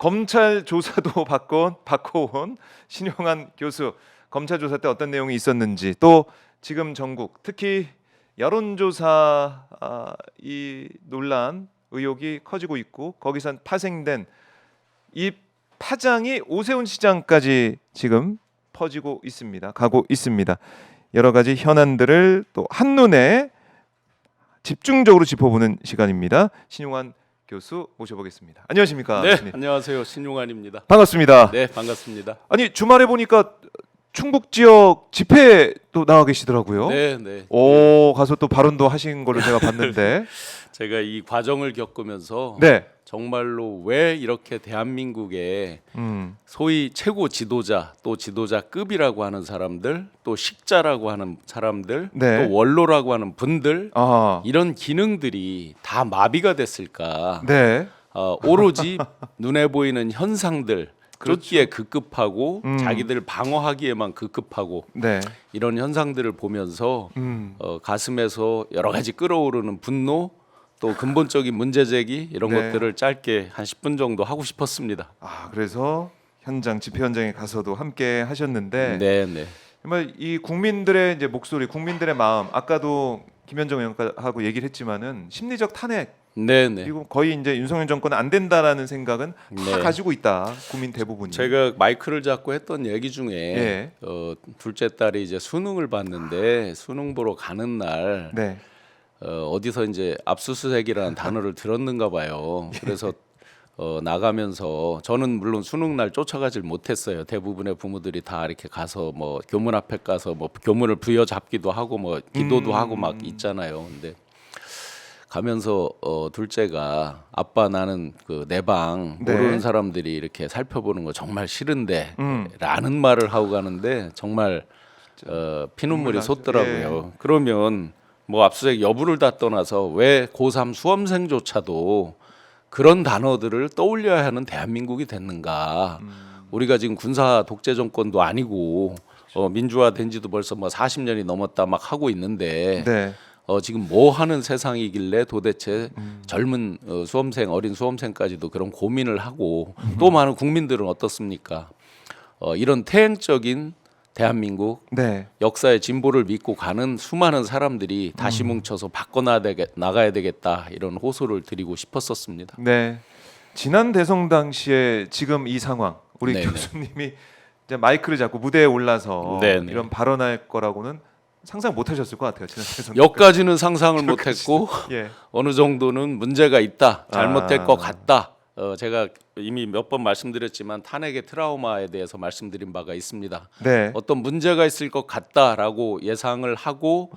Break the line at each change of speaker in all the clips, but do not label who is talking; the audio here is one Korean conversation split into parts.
검찰 조사도 받고 온 신용환 교수, 검찰 조사 때 어떤 내용이 있었는지, 또 지금 전국 특히 여론조사 이 논란 의혹이 커지고 있고 거기서 파생된 이 파장이 오세훈 시장까지 지금 퍼지고 있습니다. 가고 있습니다. 여러 가지 현안들을 또 한눈에 집중적으로 짚어보는 시간입니다. 신용환 교수 모셔보겠습니다. 안녕하십니까?
네,
교수님.
안녕하세요. 신용환입니다.
반갑습니다.
네, 반갑습니다.
아니 주말에 보니까 충북 지역 집회 또 나와 계시더라고요.
네, 네.
오, 가서 또 발언도 하신 걸로 제가 봤는데.
제가 이 과정을 겪으면서
네.
정말로 왜 이렇게 대한민국에 소위 최고 지도자 또 지도자급이라고 하는 사람들, 또 식자라고 하는 사람들,
네.
또 원로라고 하는 분들
아,
이런 기능들이 다 마비가 됐을까?
네.
오로지 눈에 보이는 현상들
그렇죠.
쫓기에 급급하고 자기들 방어하기에만 급급하고
네.
이런 현상들을 보면서 가슴에서 여러 가지 끌어오르는 분노 또 근본적인 문제 제기 이런
네.
것들을 짧게 한 10분 정도 하고 싶었습니다.
아, 그래서 현장 집회 현장에 가서도 함께 하셨는데
네, 네.
정말 이 국민들의 이제 목소리, 국민들의 마음, 아까도 김현정 의원하고 얘기를 했지만은 심리적 탄핵,
네, 네.
그리고 거의 이제 윤석열 정권은 안 된다라는 생각은 다
네.
가지고 있다. 국민 대부분이.
제가 마이크를 잡고 했던 얘기 중에
예.
둘째 딸이 이제 수능을 봤는데 수능 보러 가는 날
네.
어디서 이제 압수수색이라는 단어를 들었는가 봐요. 그래서 나가면서 저는 물론 수능 날 쫓아가질 못했어요. 대부분의 부모들이 다 이렇게 가서 뭐 교문 앞에 가서 뭐 교문을 부여잡기도 하고 뭐 기도도 하고 막 있잖아요. 근데 가면서 둘째가 아빠 나는 그 내 방
네.
모르는 사람들이 이렇게 살펴보는 거 정말 싫은데 라는 말을 하고 가는데 정말 피눈물이
나죠.
솟더라고요. 그러면 뭐 압수수색 여부를 다 떠나서 왜 고3 수험생조차도 그런 단어들을 떠올려야 하는 대한민국이 됐는가? 우리가 지금 군사 독재 정권도 아니고 민주화된 지도 벌써 뭐 40년이 넘었다 막 하고 있는데
네.
지금 뭐 하는 세상이길래 도대체 젊은 수험생, 어린 수험생까지도 그런 고민을 하고 또 많은 국민들은 어떻습니까? 이런 태행적인 대한민국
네.
역사의 진보를 믿고 가는 수많은 사람들이 다시 뭉쳐서 나가야 되겠다 이런 호소를 드리고 싶었었습니다.
네. 지난 대선 당시에 지금 이 상황, 우리
네네.
교수님이 이제 마이크를 잡고 무대에 올라서
네네.
이런 발언할 거라고는 상상 못 하셨을 것 같아요. 지난 대선
여기까지는 상상을 못했고
예.
어느 정도는 문제가 있다, 잘못될
아.
것 같다. 제가 이미 몇 번 말씀드렸지만 탄핵의 트라우마에 대해서 말씀드린 바가 있습니다.
네.
어떤 문제가 있을 것 같다라고 예상을 하고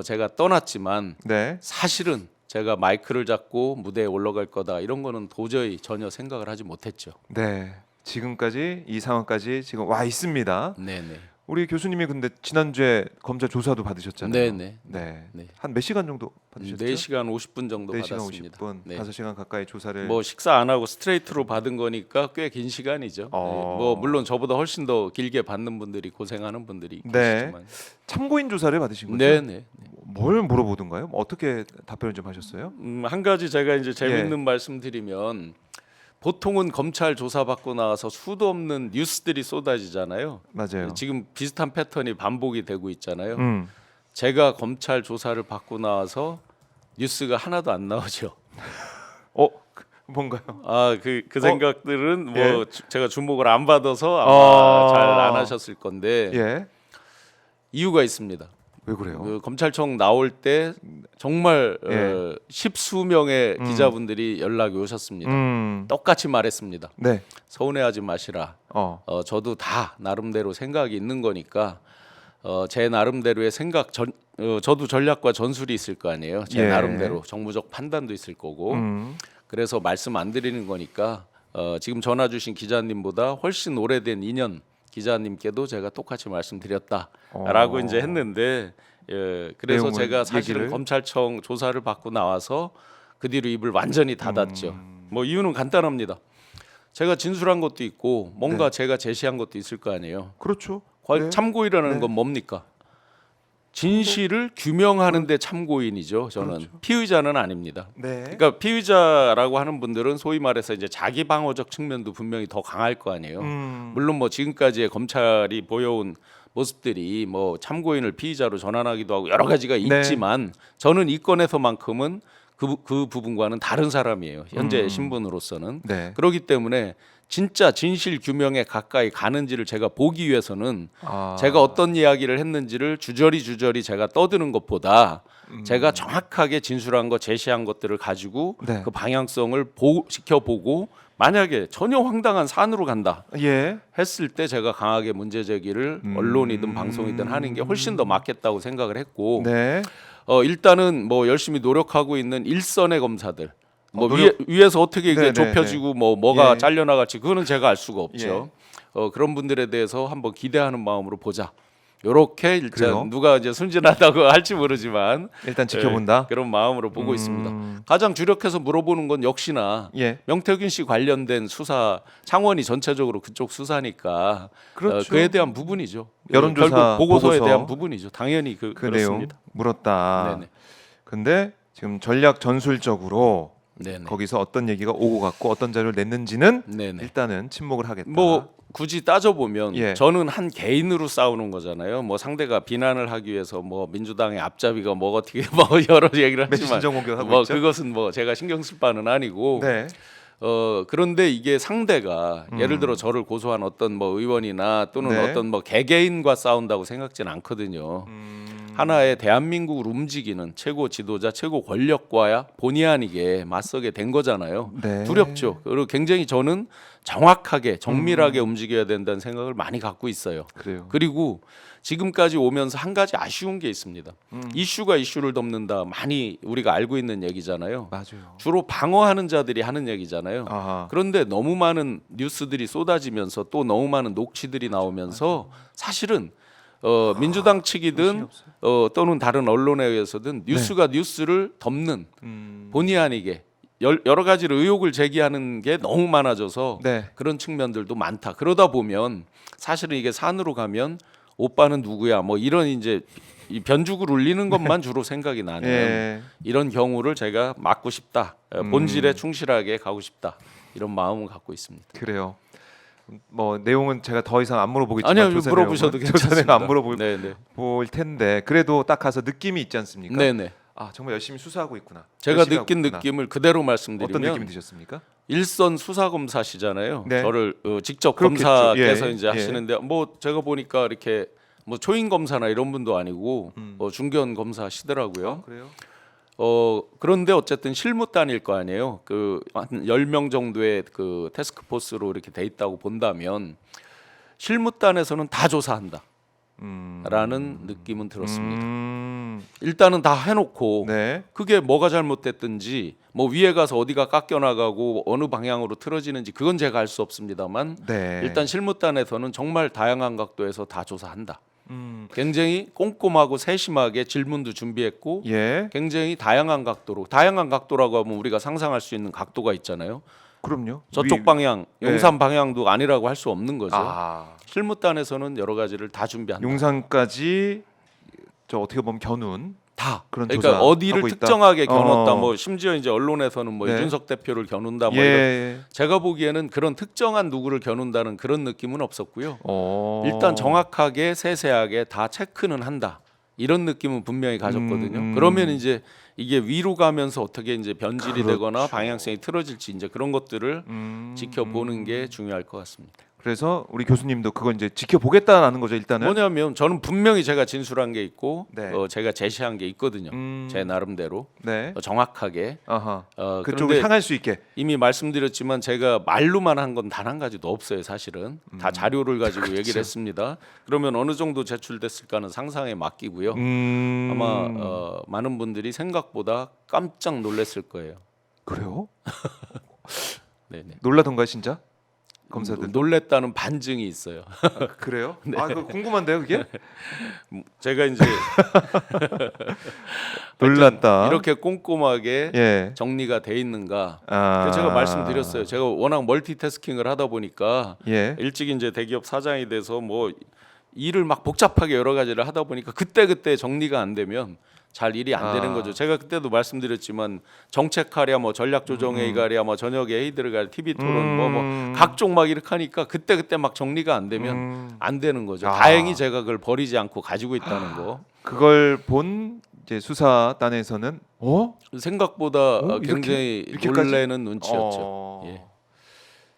제가 떠났지만
네.
사실은 제가 마이크를 잡고 무대에 올라갈 거다 이런 거는 도저히 전혀 생각을 하지 못했죠.
네. 지금까지 이 상황까지 지금 와 있습니다.
네네.
우리 교수님이 근데 지난주에 검찰 조사도 받으셨잖아요.
네네.
네.
네.
한 몇 시간 정도 받으셨죠?
4시간 50분 정도
4시간
받았습니다.
50분,
네.
5시간 가까이 조사를.
뭐 식사 안 하고 스트레이트로 받은 거니까 꽤 긴 시간이죠. 네. 뭐 물론 저보다 훨씬 더 길게 받는 분들이 고생하는 분들이
네.
계시지만.
참고인 조사를 받으신 거죠?
네네.
뭘 물어보던가요? 뭐 어떻게 답변을 좀 하셨어요?
한 가지 제가 이제 재밌는
예.
말씀드리면 보통은 검찰 조사 받고 나와서 수도 없는 뉴스들이 쏟아지잖아요.
맞아요.
지금 비슷한 패턴이 반복이 되고 있잖아요.
음.
제가 검찰 조사를 받고 나와서 뉴스가 하나도 안 나오죠.
뭔가요?
그 생각들은 뭐
예.
제가 주목을 안 받아서 아마 잘 안
아.
하셨을 건데
예.
이유가 있습니다.
왜 그래요?
그 검찰청 나올 때 정말
예.
십수명의 기자분들이 연락이 오셨습니다. 똑같이 말했습니다.
네.
서운해하지 마시라. 저도 다 나름대로 생각이 있는 거니까 제 나름대로의 생각 저도 전략과 전술이 있을 거 아니에요. 제
예.
나름대로 정무적 판단도 있을 거고 그래서 말씀 안 드리는 거니까 지금 전화 주신 기자님보다 훨씬 오래된 인연 기자님께도 제가 똑같이 말씀드렸다라고 이제 했는데 그래서
내용을,
제가 사실은
얘기를?
검찰청 조사를 받고 나와서 그 뒤로 입을 완전히 닫았죠. 뭐 이유는 간단합니다. 제가 진술한 것도 있고 뭔가
네.
제가 제시한 것도 있을 거 아니에요.
그렇죠. 네.
참고이라는
네.
건 뭡니까? 진실을 규명하는데 참고인이죠. 저는
그렇죠.
피의자는 아닙니다.
네.
그러니까 피의자라고 하는 분들은 소위 말해서 이제 자기 방어적 측면도 분명히 더 강할 거 아니에요. 물론 뭐 지금까지의 검찰이 보여온 모습들이 뭐 참고인을 피의자로 전환하기도 하고 여러 가지가
네.
있지만 저는 이 건에서만큼은 그 부분과는 다른 사람이에요. 현재 신분으로서는.
네.
그렇기 때문에 진짜 진실 규명에 가까이 가는지를 제가 보기 위해서는
아.
제가 어떤 이야기를 했는지를 주저리 제가 떠드는 것보다 제가 정확하게 진술한 거 제시한 것들을 가지고
네.
그 방향성을 지켜보고 만약에 전혀 황당한 산으로 간다
예.
했을 때 제가 강하게 문제 제기를 언론이든 방송이든 하는 게 훨씬 더 맞겠다고 생각을 했고
네.
일단은 뭐 열심히 노력하고 있는 일선의 검사들 뭐
노력-
위에서 어떻게 이게
네, 네,
좁혀지고 뭐가
예.
잘려나갈지 그거는 제가 알 수가 없죠. 그런 분들에 대해서 한번 기대하는 마음으로 보자. 요렇게 일단
그래요?
누가 이제 순진하다고 할지 모르지만
일단 지켜본다.
그런 마음으로 보고 있습니다. 가장 주력해서 물어보는 건 역시나
예.
명태균 씨 관련된 수사 창원이 전체적으로 그쪽 수사니까
그렇죠.
그에 대한 부분이죠.
여론조사
결국 보고서에
보고서.
대한 부분이죠. 당연히
그 내용
그렇습니다.
물었다.
네네.
근데 지금 전략 전술적으로
네네.
거기서 어떤 얘기가 오고 갔고 어떤 자료를 냈는지는
네네.
일단은 침묵을 하겠다.
뭐 굳이 따져보면
예.
저는 한 개인으로 싸우는 거잖아요. 뭐 상대가 비난을 하기 위해서 뭐 민주당의 앞잡이가 뭐 어떻게 뭐 여러 얘기를
매치
하지만
진정 공격하고
뭐
있죠.
그것은 뭐 제가 신경 쓸 바는 아니고
네.
그런데 이게 상대가 예를 들어 저를 고소한 어떤 뭐 의원이나 또는
네.
어떤 뭐 개개인과 싸운다고 생각지는 않거든요. 하나의 대한민국을 움직이는 최고 지도자, 최고 권력과야 본의 아니게 맞서게 된 거잖아요.
네.
두렵죠. 그리고 굉장히 저는 정확하게 정밀하게 움직여야 된다는 생각을 많이 갖고 있어요.
그래요.
그리고 지금까지 오면서 한 가지 아쉬운 게 있습니다. 이슈가 이슈를 덮는다 많이 우리가 알고 있는 얘기잖아요.
맞아요.
주로 방어하는 자들이 하는 얘기잖아요.
아하.
그런데 너무 많은 뉴스들이 쏟아지면서 또 너무 많은 녹취들이 나오면서 사실은 민주당 측이든 또는 다른 언론에 의해서든 뉴스가 뉴스를 덮는 본의 아니게 여러 가지로 의혹을 제기하는 게 너무 많아져서
네.
그런 측면들도 많다. 그러다 보면 사실은 이게 산으로 가면 오빠는 누구야 뭐 이런 이제 이 변죽을 울리는 것만 주로 생각이 나는
예.
이런 경우를 제가 막고 싶다. 본질에 충실하게 가고 싶다. 이런 마음을 갖고 있습니다.
그래요. 뭐 내용은 제가 더 이상 안 물어보겠지만
아니요,
조사
물어보셔도
내용은 조사 내용
괜찮습니다.
안 물어볼
네네.
볼 텐데 그래도 딱 가서 느낌이 있지 않습니까?
네네.
아 정말 열심히 수사하고 있구나.
제가
열심히
느낀
하고 있구나.
느낌을 그대로
어떤
말씀드리면
느낌이 드셨습니까?
일선 수사 검사시잖아요.
네.
저를 직접
그렇겠죠.
검사께서
예,
이제
예.
하시는데 뭐 제가 보니까 이렇게 뭐 초임 검사나 이런 분도 아니고 중견 검사시더라고요.
그래요?
그런데 어쨌든 실무단일 거 아니에요. 그 한 10명 정도의 그 태스크포스로 이렇게 돼 있다고 본다면 실무단에서는 다 조사한다. 라는 느낌은 들었습니다. 일단은 다 해놓고
네.
그게 뭐가 잘못됐든지 뭐 위에 가서 어디가 깎여나가고 어느 방향으로 틀어지는지 그건 제가 알 수 없습니다만
네.
일단 실무단에서는 정말 다양한 각도에서 다 조사한다. 굉장히 꼼꼼하고 세심하게 질문도 준비했고
예.
굉장히 다양한 각도라고 하면 우리가 상상할 수 있는 각도가 있잖아요.
그럼요.
저쪽 방향,
예.
용산 방향도 아니라고 할 수 없는 거죠.
아.
실무단에서는 여러 가지를 다 준비한다.
용산까지 저 어떻게 보면 겨눈
다.
그런
그러니까
조사하고
어디를
있다.
특정하게 겨눴다.
어.
뭐 심지어 이제 언론에서는 뭐
네.
이준석 대표를 겨눈다. 뭐 이런.
예.
제가 보기에는 그런 특정한 누구를 겨눈다는 그런 느낌은 없었고요.
어.
일단 정확하게 세세하게 다 체크는 한다. 이런 느낌은 분명히 가졌거든요. 그러면 이제 이게 위로 가면서 어떻게 이제 변질이
그렇죠.
되거나 방향성이 틀어질지 이제 그런 것들을 지켜보는 게 중요할 것 같습니다.
그래서 우리 교수님도 그걸 이제 지켜보겠다라는 거죠 일단은.
뭐냐면 저는 분명히 제가 진술한 게 있고
네.
제가 제시한 게 있거든요. 제 나름대로
네.
정확하게.
아하. 그쪽으로
그런데
향할 수 있게.
이미 말씀드렸지만 제가 말로만 한 건 단 한 가지도 없어요. 사실은 다 자료를 가지고
그렇죠.
얘기를 했습니다. 그러면 어느 정도 제출됐을까는 상상에 맡기고요. 아마 많은 분들이 생각보다 깜짝 놀랐을 거예요.
그래요?
네네.
놀라던가요 진짜? 검사들.
놀랬다는 반증이 있어요.
그래요? 아 그거 궁금한데요 그게?
제가 이제
놀랐다.
이렇게 꼼꼼하게
예.
정리가 돼 있는가?
아.
제가 말씀드렸어요. 제가 워낙 멀티태스킹을 하다 보니까
예.
일찍 이제 대기업 사장이 돼서 뭐 일을 막 복잡하게 여러 가지를 하다 보니까 그때 정리가 안 되면 잘 일이 안 되는 거죠. 제가 그때도 말씀드렸지만 정책하랴 뭐 전략조정회의 가랴 뭐 저녁에 회의 들어갈 TV 토론 뭐 각종 막 이렇게 하니까 그때 막 정리가 안 되면 안 되는 거죠. 다행히 제가 그걸 버리지 않고 가지고 있다는 거.
그걸 본 이제 수사단에서는
생각보다
이렇게?
굉장히
이렇게까지?
놀라는 눈치였죠. 예.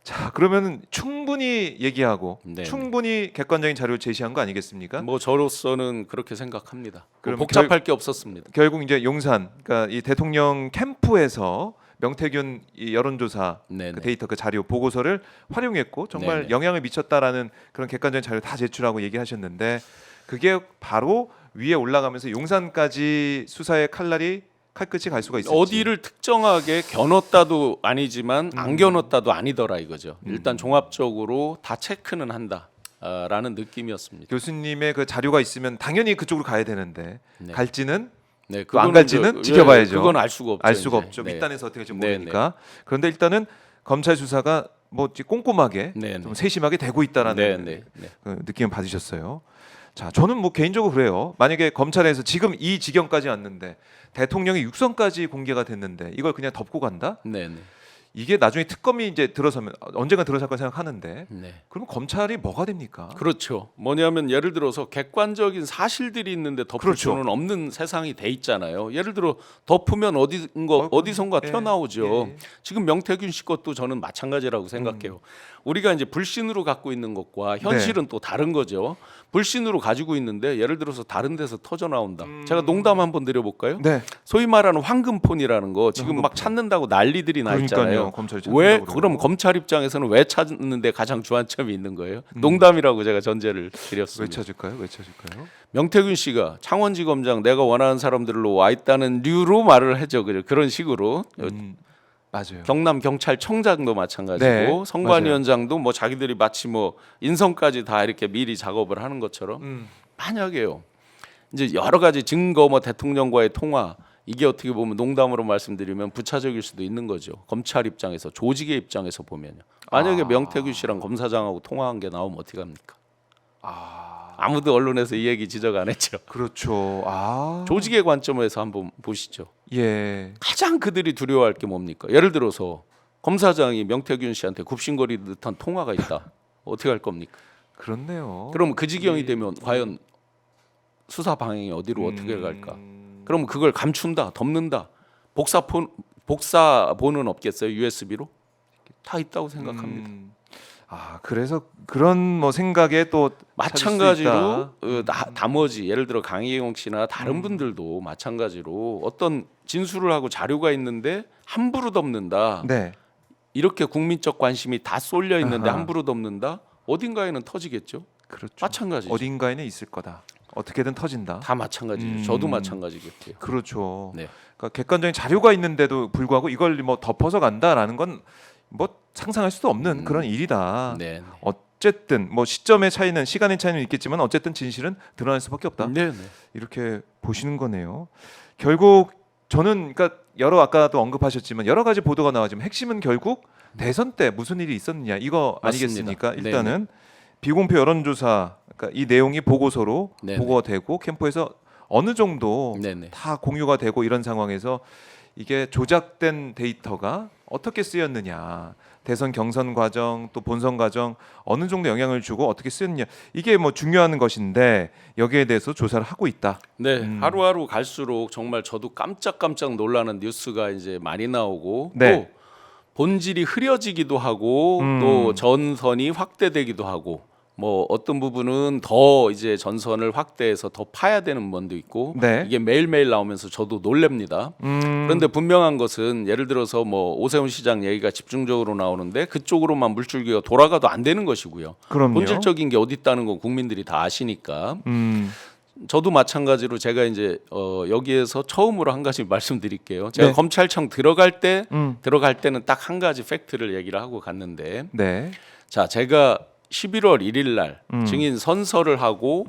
자, 그러면 충분히 얘기하고
네.
충분히 객관적인 자료를 제시한 거 아니겠습니까?
뭐 저로서는 그렇게 생각합니다.
그럼
복잡할 게 없었습니다.
결국 이제 용산, 그러니까 이 대통령 캠프에서 명태균 이 여론조사
네네.
그 데이터 그 자료 보고서를 활용했고 정말
네네.
영향을 미쳤다라는 그런 객관적인 자료 다 제출하고 얘기하셨는데 그게 바로 위에 올라가면서 용산까지 수사의 칼끝이 갈 수가 있었지.
어디를 특정하게 겨눴다도 아니지만 안 겨눴다도 아니더라 이거죠. 일단 종합적으로 다 체크는 한다라는 느낌이었습니다.
교수님의 그 자료가 있으면 당연히 그쪽으로 가야 되는데
네.
갈지는
네,
또안 갈지는 지켜봐야죠.
그건 알 수가 없죠.
알 수가
이제.
없죠.
네.
밑단에서 어떻게 될지
네,
모르니까. 그런데 일단은 검찰 수사가 뭐 꼼꼼하게
네, 네.
좀 세심하게 되고 있다라는
네, 네, 네.
그 느낌을 받으셨어요. 자, 저는 뭐 개인적으로 그래요. 만약에 검찰에서 지금 이 지경까지 왔는데 대통령의 육성까지 공개가 됐는데 이걸 그냥 덮고 간다?
네, 네.
이게 나중에 특검이 이제 들어서면 언젠가 들어설 거 생각하는데
네.
그럼 검찰이 뭐가 됩니까?
그렇죠. 뭐냐면 예를 들어서 객관적인 사실들이 있는데 덮을
그렇죠.
수는 없는 세상이 돼 있잖아요. 예를 들어 덮으면 어디선가
예,
튀어나오죠.
예.
지금 명태균 씨 것도 저는 마찬가지라고 생각해요. 우리가 이제 불신으로 갖고 있는 것과 현실은 또 다른 거죠. 불신으로 가지고 있는데 예를 들어서 다른 데서 터져 나온다. 제가 농담 한번 드려볼까요?
네.
소위 말하는 황금폰이라는 거 지금 막
황금폰.
찾는다고 난리들이 나 있잖아요.
그러니까요. 검찰이
왜
찾는다고
그럼
그래요.
검찰 입장에서는 왜 찾는데 가장 주안점이 있는 거예요? 농담이라고 제가 전제를
왜
드렸습니다.
찾을까요? 왜 찾을까요?
명태균 씨가 창원지검장 내가 원하는 사람들로 와 있다는 류로 말을 해죠. 그런 식으로
맞아요.
경남 경찰청장도 마찬가지고
네,
성관위원장도 뭐 자기들이 마치 뭐 인선까지 다 이렇게 미리 작업을 하는 것처럼 만약에요. 이제 여러 가지 증거 뭐 대통령과의 통화 이게 어떻게 보면 농담으로 말씀드리면 부차적일 수도 있는 거죠. 검찰 입장에서 조직의 입장에서 보면요. 만약에 명태균 씨랑 검사장하고 통화한 게 나오면 어떻게 합니까? 아무도 언론에서 이 얘기 지적 안 했죠.
그렇죠.
조직의 관점에서 한번 보시죠.
예.
가장 그들이 두려워할 게 뭡니까? 예를 들어서 검사장이 명태균 씨한테 굽신거리는 듯한 통화가 있다. 어떻게 할 겁니까?
그렇네요.
그럼 그 지경이 되면 과연 수사 방향이 어디로 어떻게 갈까? 그럼 그걸 감춘다, 덮는다. 복사본은 없겠어요? USB로? 다 있다고 생각합니다.
그래서 그런 뭐 생각에 또
마찬가지로 나머지 예를 들어 강희영 씨나 다른 분들도 마찬가지로 어떤 진술을 하고 자료가 있는데 함부로 덮는다.
네.
이렇게 국민적 관심이 다 쏠려 있는데
아하.
함부로 덮는다. 어딘가에는 터지겠죠.
그렇죠.
마찬가지죠.
어딘가에는 있을 거다. 어떻게든 터진다.
다 마찬가지죠. 저도 마찬가지겠고요.
그렇죠.
네.
그러니까 객관적인 자료가 있는데도 불구하고 이걸 뭐 덮어서 간다라는 건 뭐 상상할 수도 없는 그런 일이다.
네.
어쨌든 뭐 시점의 차이는 시간의 차이는 있겠지만 어쨌든 진실은 드러날 수밖에 없다.
네.
이렇게 보시는 거네요. 결국 저는 그러니까 아까도 언급하셨지만 여러 가지 보도가 나와지만 핵심은 결국 대선 때 무슨 일이 있었느냐 이거 아니겠습니까?
맞습니다.
일단은 비공표 여론조사 그러니까 이 내용이 보고서로
네네.
보고가 되고 캠프에서 어느 정도
네네.
다 공유가 되고 이런 상황에서 이게 조작된 데이터가 어떻게 쓰였느냐 대선 경선 과정 또 본선 과정 어느 정도 영향을 주고 어떻게 쓰였느냐 이게 뭐 중요한 것인데 여기에 대해서 조사를 하고 있다.
네, 하루하루 갈수록 정말 저도 깜짝깜짝 놀라는 뉴스가 이제 많이 나오고
네.
또 본질이 흐려지기도 하고 또 전선이 확대되기도 하고 뭐 어떤 부분은 더 이제 전선을 확대해서 더 파야 되는 면도 있고
네.
이게 매일매일 나오면서 저도 놀랍니다. 그런데 분명한 것은 예를 들어서 뭐 오세훈 시장 얘기가 집중적으로 나오는데 그쪽으로만 물줄기가 돌아가도 안 되는 것이고요.
그럼요.
본질적인 게 어디 있다는 건 국민들이 다 아시니까 저도 마찬가지로 제가 이제 여기에서 처음으로 한 가지 말씀드릴게요. 제가
네.
검찰청 들어갈 때는 딱 한 가지 팩트를 얘기를 하고 갔는데
네.
자 제가 11월 1일 날 증인 선서를 하고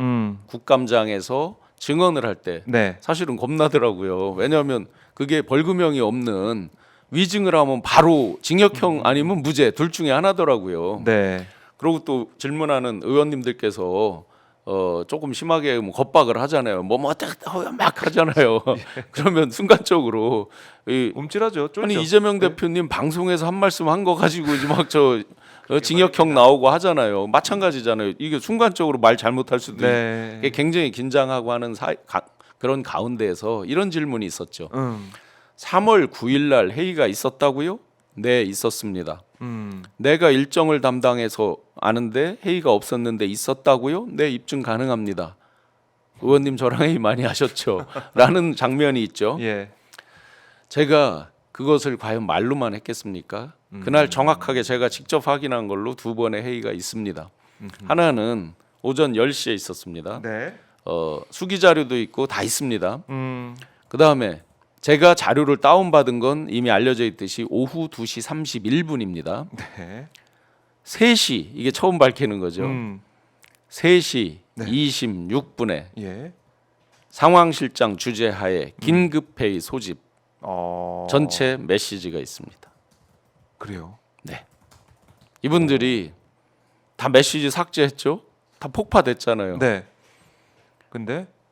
국감장에서 증언을 할 때
네.
사실은 겁나더라고요. 왜냐하면 그게 벌금형이 없는 위증을 하면 바로 징역형 아니면 무죄 둘 중에 하나더라고요.
네.
그리고 또 질문하는 의원님들께서 조금 심하게 뭐 겁박을 하잖아요. 뭐 막 하잖아요. 그러면 순간적으로
움찔하죠. 쫄죠.
아니 이재명
네.
대표님 방송에서 한 말씀 한 거 가지고 이제 막 징역형 나오고 하잖아요. 마찬가지잖아요. 이게 순간적으로 말 잘못할 수도
네.
있고 굉장히 긴장하고 하는 그런 가운데에서 이런 질문이 있었죠. 3월 9일 날 회의가 있었다고요? 네, 있었습니다. 내가 일정을 담당해서 아는데 회의가 없었는데 있었다고요? 네, 입증 가능합니다. 의원님 저랑 회의 많이 하셨죠? 라는 장면이 있죠.
예.
제가 그것을 과연 말로만 했겠습니까? 그날 정확하게 제가 직접 확인한 걸로 2번의 회의가 있습니다. 하나는 오전 10시에 있었습니다.
네.
수기 자료도 있고 다 있습니다.
음.
그다음에 제가 자료를 다운받은 건 이미 알려져 있듯이 오후 2시 31분입니다.
네.
3시 이게 처음 밝히는 거죠. 3시
네.
26분에
예.
상황실장 주재하에 긴급회의 소집 전체 메시지가 있습니다.
그래요.
네. 이분들이 다 메시지 삭제했죠. 다 폭파됐잖아요.
네.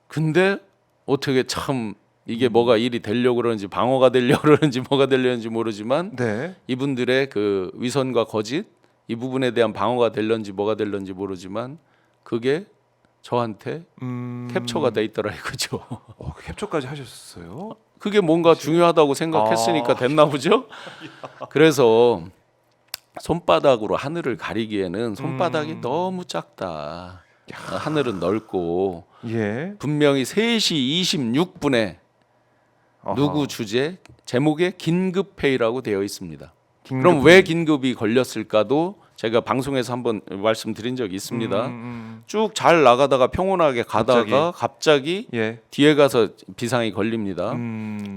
근데
어떻게 참 이게 뭐가 일이 되려고 그러는지 방어가 되려고 그러는지 뭐가 되려는지 모르지만
네.
이분들의 그 위선과 거짓 이 부분에 대한 방어가 되려는지 뭐가 되려는지 모르지만 그게 저한테 캡처가 돼 있더라 이거죠.
캡처까지 하셨어요?
그게 뭔가 중요하다고 생각했으니까 됐나 보죠. 그래서 손바닥으로 하늘을 가리기에는 손바닥이 너무 작다. 하늘은 넓고
예.
분명히 3시 26분에 누구 주제 제목에 긴급회의라고 되어 있습니다. 그럼 왜 긴급이 걸렸을까도 제가 방송에서 한번 말씀드린 적이 있습니다. 쭉 잘 나가다가 평온하게 가다가 갑자기
예.
뒤에 가서 비상이 걸립니다.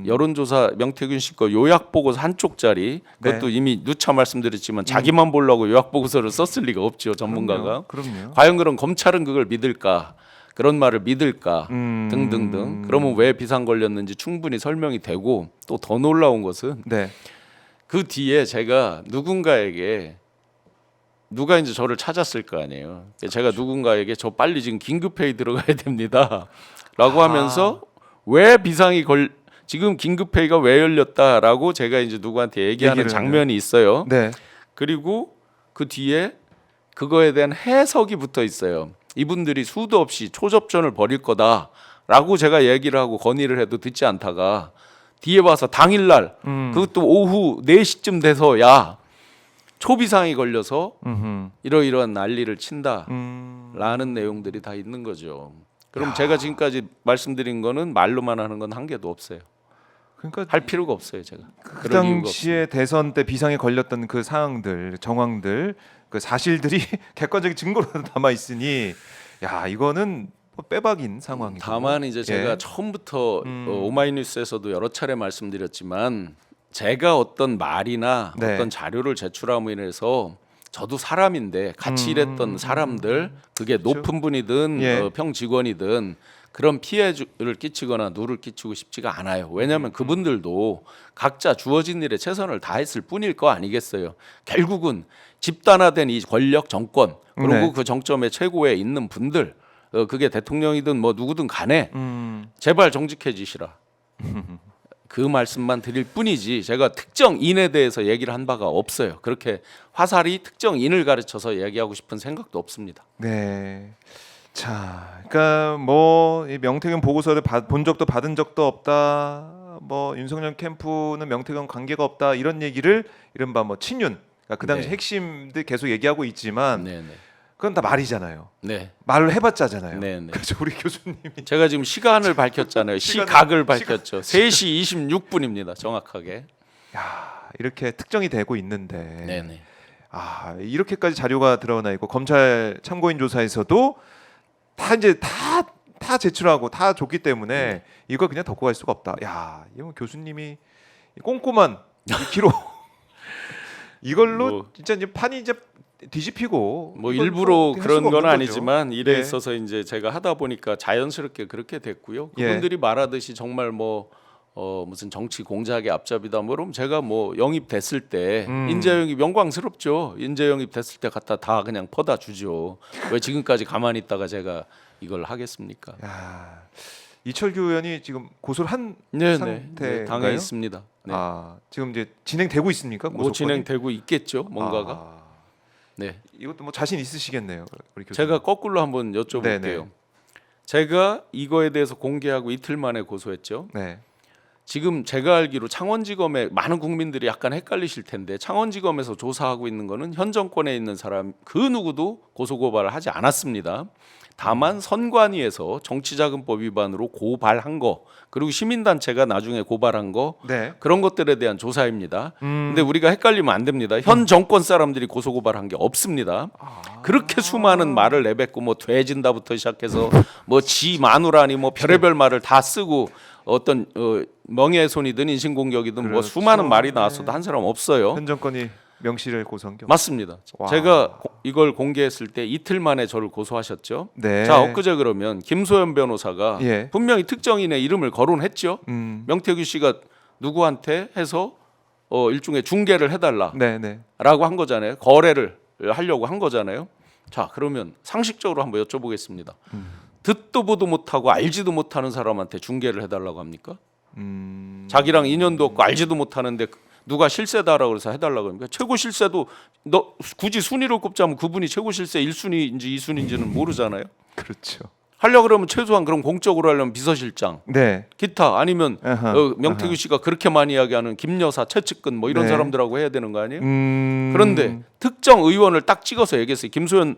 여론조사 명태균 씨 거 요약 보고서 한쪽짜리 그것도
네.
이미 누차 말씀드렸지만 자기만 보려고 요약 보고서를 썼을 리가 없죠 전문가가.
그럼요.
과연 그럼 검찰은 그걸 믿을까? 그런 말을 믿을까? 등등등. 그러면 왜 비상 걸렸는지 충분히 설명이 되고 또 더 놀라운 것은
네.
그 뒤에 제가 누군가에게 누가 이제 저를 찾았을 거 아니에요. 제가 누군가에게 저 빨리 지금 긴급회의 들어가야 됩니다라고 하면서 왜 비상이 지금 긴급회의가 왜 열렸다라고 제가 이제 누구한테 얘기하는 장면이 있어요.
네.
그리고 그 뒤에 그거에 대한 해석이 붙어 있어요. 이분들이 수도 없이 초접전을 벌일 거다라고 제가 얘기를 하고 건의를 해도 듣지 않다가 뒤에 와서 당일날 그것도 오후 4시쯤 돼서 야 초비상이 걸려서 이러이러한 난리를 친다라는 내용들이 다 있는 거죠. 그럼 제가 지금까지 말씀드린 거는 말로만 하는 건 한 개도 없어요.
그러니까
할 필요가 없어요, 제가.
그 당시에 대선 때 비상에 걸렸던 그 상황들, 정황들, 그 사실들이 객관적인 증거로 남아 있으니 야 이거는 뭐 빼박인 상황이고.
다만 이제 제가 처음부터 오마이뉴스에서도 여러 차례 말씀드렸지만 제가 어떤 말이나
네.
어떤 자료를 제출함으로 인해서 저도 사람인데 같이 일했던 사람들 그게 높은 분이든
예.
평 직원이든 그런 피해를 끼치거나 누를 끼치고 싶지가 않아요. 왜냐하면 그분들도 각자 주어진 일에 최선을 다했을 뿐일 거 아니겠어요. 결국은 집단화된 이 권력 정권 그리고
네.
그 정점에 최고에 있는 분들 그게 대통령이든 뭐 누구든 간에 제발 정직해지시라. 그 말씀만 드릴 뿐이지 제가 특정인에 대해서 얘기를 한 바가 없어요. 그렇게 화살이 특정인을 가르쳐서 얘기하고 싶은 생각도 없습니다.
네. 자, 그러니까 뭐 이 명태균 보고서를 본 적도 받은 적도 없다. 뭐 윤석열 캠프는 명태균 관계가 없다. 이런 얘기를 이른바 뭐 친윤. 그러니까 그 당시
네.
핵심들 계속 얘기하고 있지만
네네.
그건 다 말이잖아요.
네.
말을 해봤자잖아요.
네네.
그래서 우리 교수님이
제가 지금 시간을 밝혔잖아요. 시각을 밝혔죠. 3시 26분입니다. 정확하게.
야 이렇게 특정이 되고 있는데
네네.
아 이렇게까지 자료가 드러나 있고 검찰 참고인 조사에서도 다 이제 다 제출하고 다 줬기 때문에 이거 그냥 덮고 갈 수가 없다. 야 이거 교수님이 꼼꼼한 이 기록 이걸로
뭐,
진짜 이제 판이 이제 뒤집히고
뭐
이걸
일부러
뭐 할
그런
수가
건
없는 거죠.
아니지만 일에
네.
있어서 이제 제가 하다 보니까 자연스럽게 그렇게 됐고요.
예.
그분들이 말하듯이 정말 뭐 무슨 정치 공작의 앞잡이다 뭐 그럼 제가 뭐 영입됐을 때 인재 영입 영광스럽죠. 인재 영입 됐을 때 갖다 다 그냥 퍼다 주죠. 왜 지금까지 가만히 있다가 제가 이걸 하겠습니까?
야, 이철규 의원이 지금 고소를 한
네,
상태인가요?
당연히 있습니다. 네.
지금 이제 진행되고 있습니까?
뭐
고소건이?
진행되고 있겠죠, 뭔가가.
아,
네.
이것도 뭐 자신 있으시겠네요, 우리 교수님.
제가 거꾸로 한번 여쭤볼게요.
네네.
제가 이거에 대해서 공개하고 이틀 만에 고소했죠.
네.
지금 제가 알기로 창원지검에 많은 국민들이 약간 헷갈리실 텐데 창원지검에서 조사하고 있는 거는 현 정권에 있는 사람 그 누구도 고소고발을 하지 않았습니다. 다만 선관위에서 정치자금법 위반으로 고발한 거 그리고 시민단체가 나중에 고발한 거
네.
그런 것들에 대한 조사입니다. 근데 우리가 헷갈리면 안 됩니다. 현 정권 사람들이 고소고발한 게 없습니다. 그렇게 수많은 말을 내뱉고 뭐 돼진다부터 시작해서 뭐 지 마누라니 뭐 별의별 말을 다 쓰고 어떤 명예훼손이든 인신공격이든 뭐
그렇죠.
수많은 말이 나왔어도 한 사람 없어요.
현 정권이 명시를 고소한 게
맞습니다.
와.
제가 이걸 공개했을 때 이틀 만에 저를 고소하셨죠.
네.
자, 엊그제 그러면 김소연 변호사가
예.
분명히 특정인의 이름을 거론했죠.
음.
명태규 씨가 누구한테 해서 일종의 중개를 해달라라고
네, 네.
한 거잖아요. 거래를 하려고 한 거잖아요. 자, 그러면 상식적으로 한번 여쭤보겠습니다. 듣도 보도 못하고 알지도 못하는 사람한테 중개를 해달라고 합니까? 자기랑 인연도 없고 알지도 못하는데 누가 실세다라고 해서 해달라고 합니까? 최고 실세도 너 굳이 순위를 꼽자면 그분이 최고 실세 1순위인지 2순위인지는 모르잖아요.
그렇죠.
하려고 그러면 최소한 그럼 공적으로 하려면 비서실장,
네.
기타 아니면
아하,
명태규 씨가 그렇게 많이 이야기하는 김여사, 최측근 뭐 이런
네.
사람들하고 해야 되는 거 아니에요?
음.
그런데 특정 의원을 딱 찍어서 얘기했어요. 김소연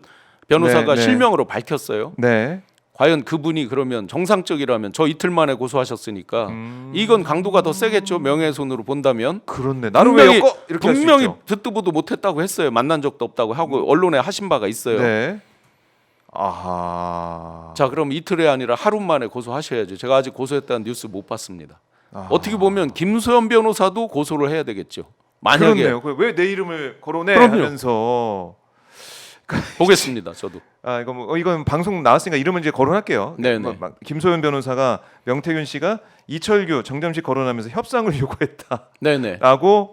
변호사가
네, 네.
실명으로 밝혔어요.
네.
과연 그분이 그러면 정상적이라면 저 이틀 만에 고소하셨으니까 이건 강도가 더 세겠죠. 명예훼손으로 본다면.
그렇네. 나를 왜 엮어? 이렇게 할 수
분명히
있죠.
듣도 보도 못했다고 했어요. 만난 적도 없다고 하고 언론에 하신 바가 있어요.
네. 아하.
자, 그럼 이틀이 아니라 하루 만에 고소하셔야죠. 제가 아직 고소했다는 뉴스 못 봤습니다.
아하.
어떻게 보면 김소연 변호사도 고소를 해야 되겠죠. 만약에
그렇네요. 왜 내 이름을 거론해
그럼요.
하면서
보겠습니다. 저도.
이거 뭐 이건 방송 나왔으니까 이름은 이제 거론할게요.
네네.
막 김소연 변호사가 명태균 씨가 이철규 정점식 거론하면서 협상을 요구했다라고
네네.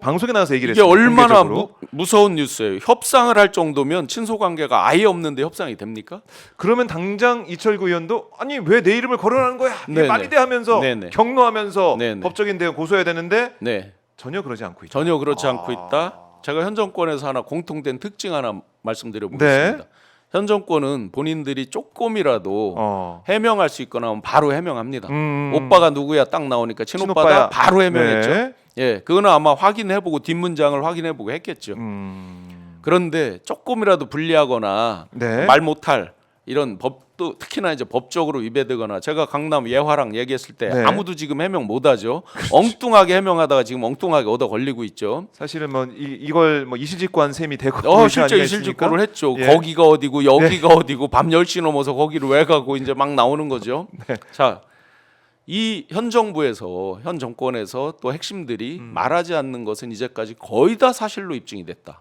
방송에 나와서 얘기를
이게
했어요.
얼마나
공개적으로.
무서운 뉴스예요. 협상을 할 정도면 친소 관계가 아예 없는데 협상이 됩니까?
그러면 당장 이철규 의원도 아니 왜 내 이름을 거론하는 거야? 이게
네네.
말이 돼 하면서
네네.
경로하면서
네네.
법적인 대응 고소해야 되는데
네.
전혀 그러지 않고 있다.
전혀 그렇지 않고 있다. 제가 현 정권에서 하나 공통된 특징 하나 말씀드려 보겠습니다.
네.
현 정권은 본인들이 조금이라도 해명할 수 있거나 하면 바로 해명합니다. 오빠가 누구야 딱 나오니까 친오빠다
친오빠야.
바로 해명했죠.
네.
예, 그거는 아마 확인해보고 뒷문장을 확인해보고 했겠죠. 그런데 조금이라도 불리하거나
네.
말 못할 이런 법도 특히나 이제 법적으로 위배되거나 제가 강남 예화랑 얘기했을 때
네.
아무도 지금 해명 못하죠. 엉뚱하게 해명하다가 지금 엉뚱하게 얻어 걸리고 있죠.
사실은 뭐 이걸 뭐 이실직고한 셈이 되고
실제 이실직고를 했죠.
예.
거기가 어디고 여기가 어디고 밤 10시 넘어서 거기를 왜 가고 이제 막 나오는 거죠.
네.
자, 이 현 정부에서 현 정권에서 또 핵심들이 말하지 않는 것은 이제까지 거의 다 사실로 입증이 됐다.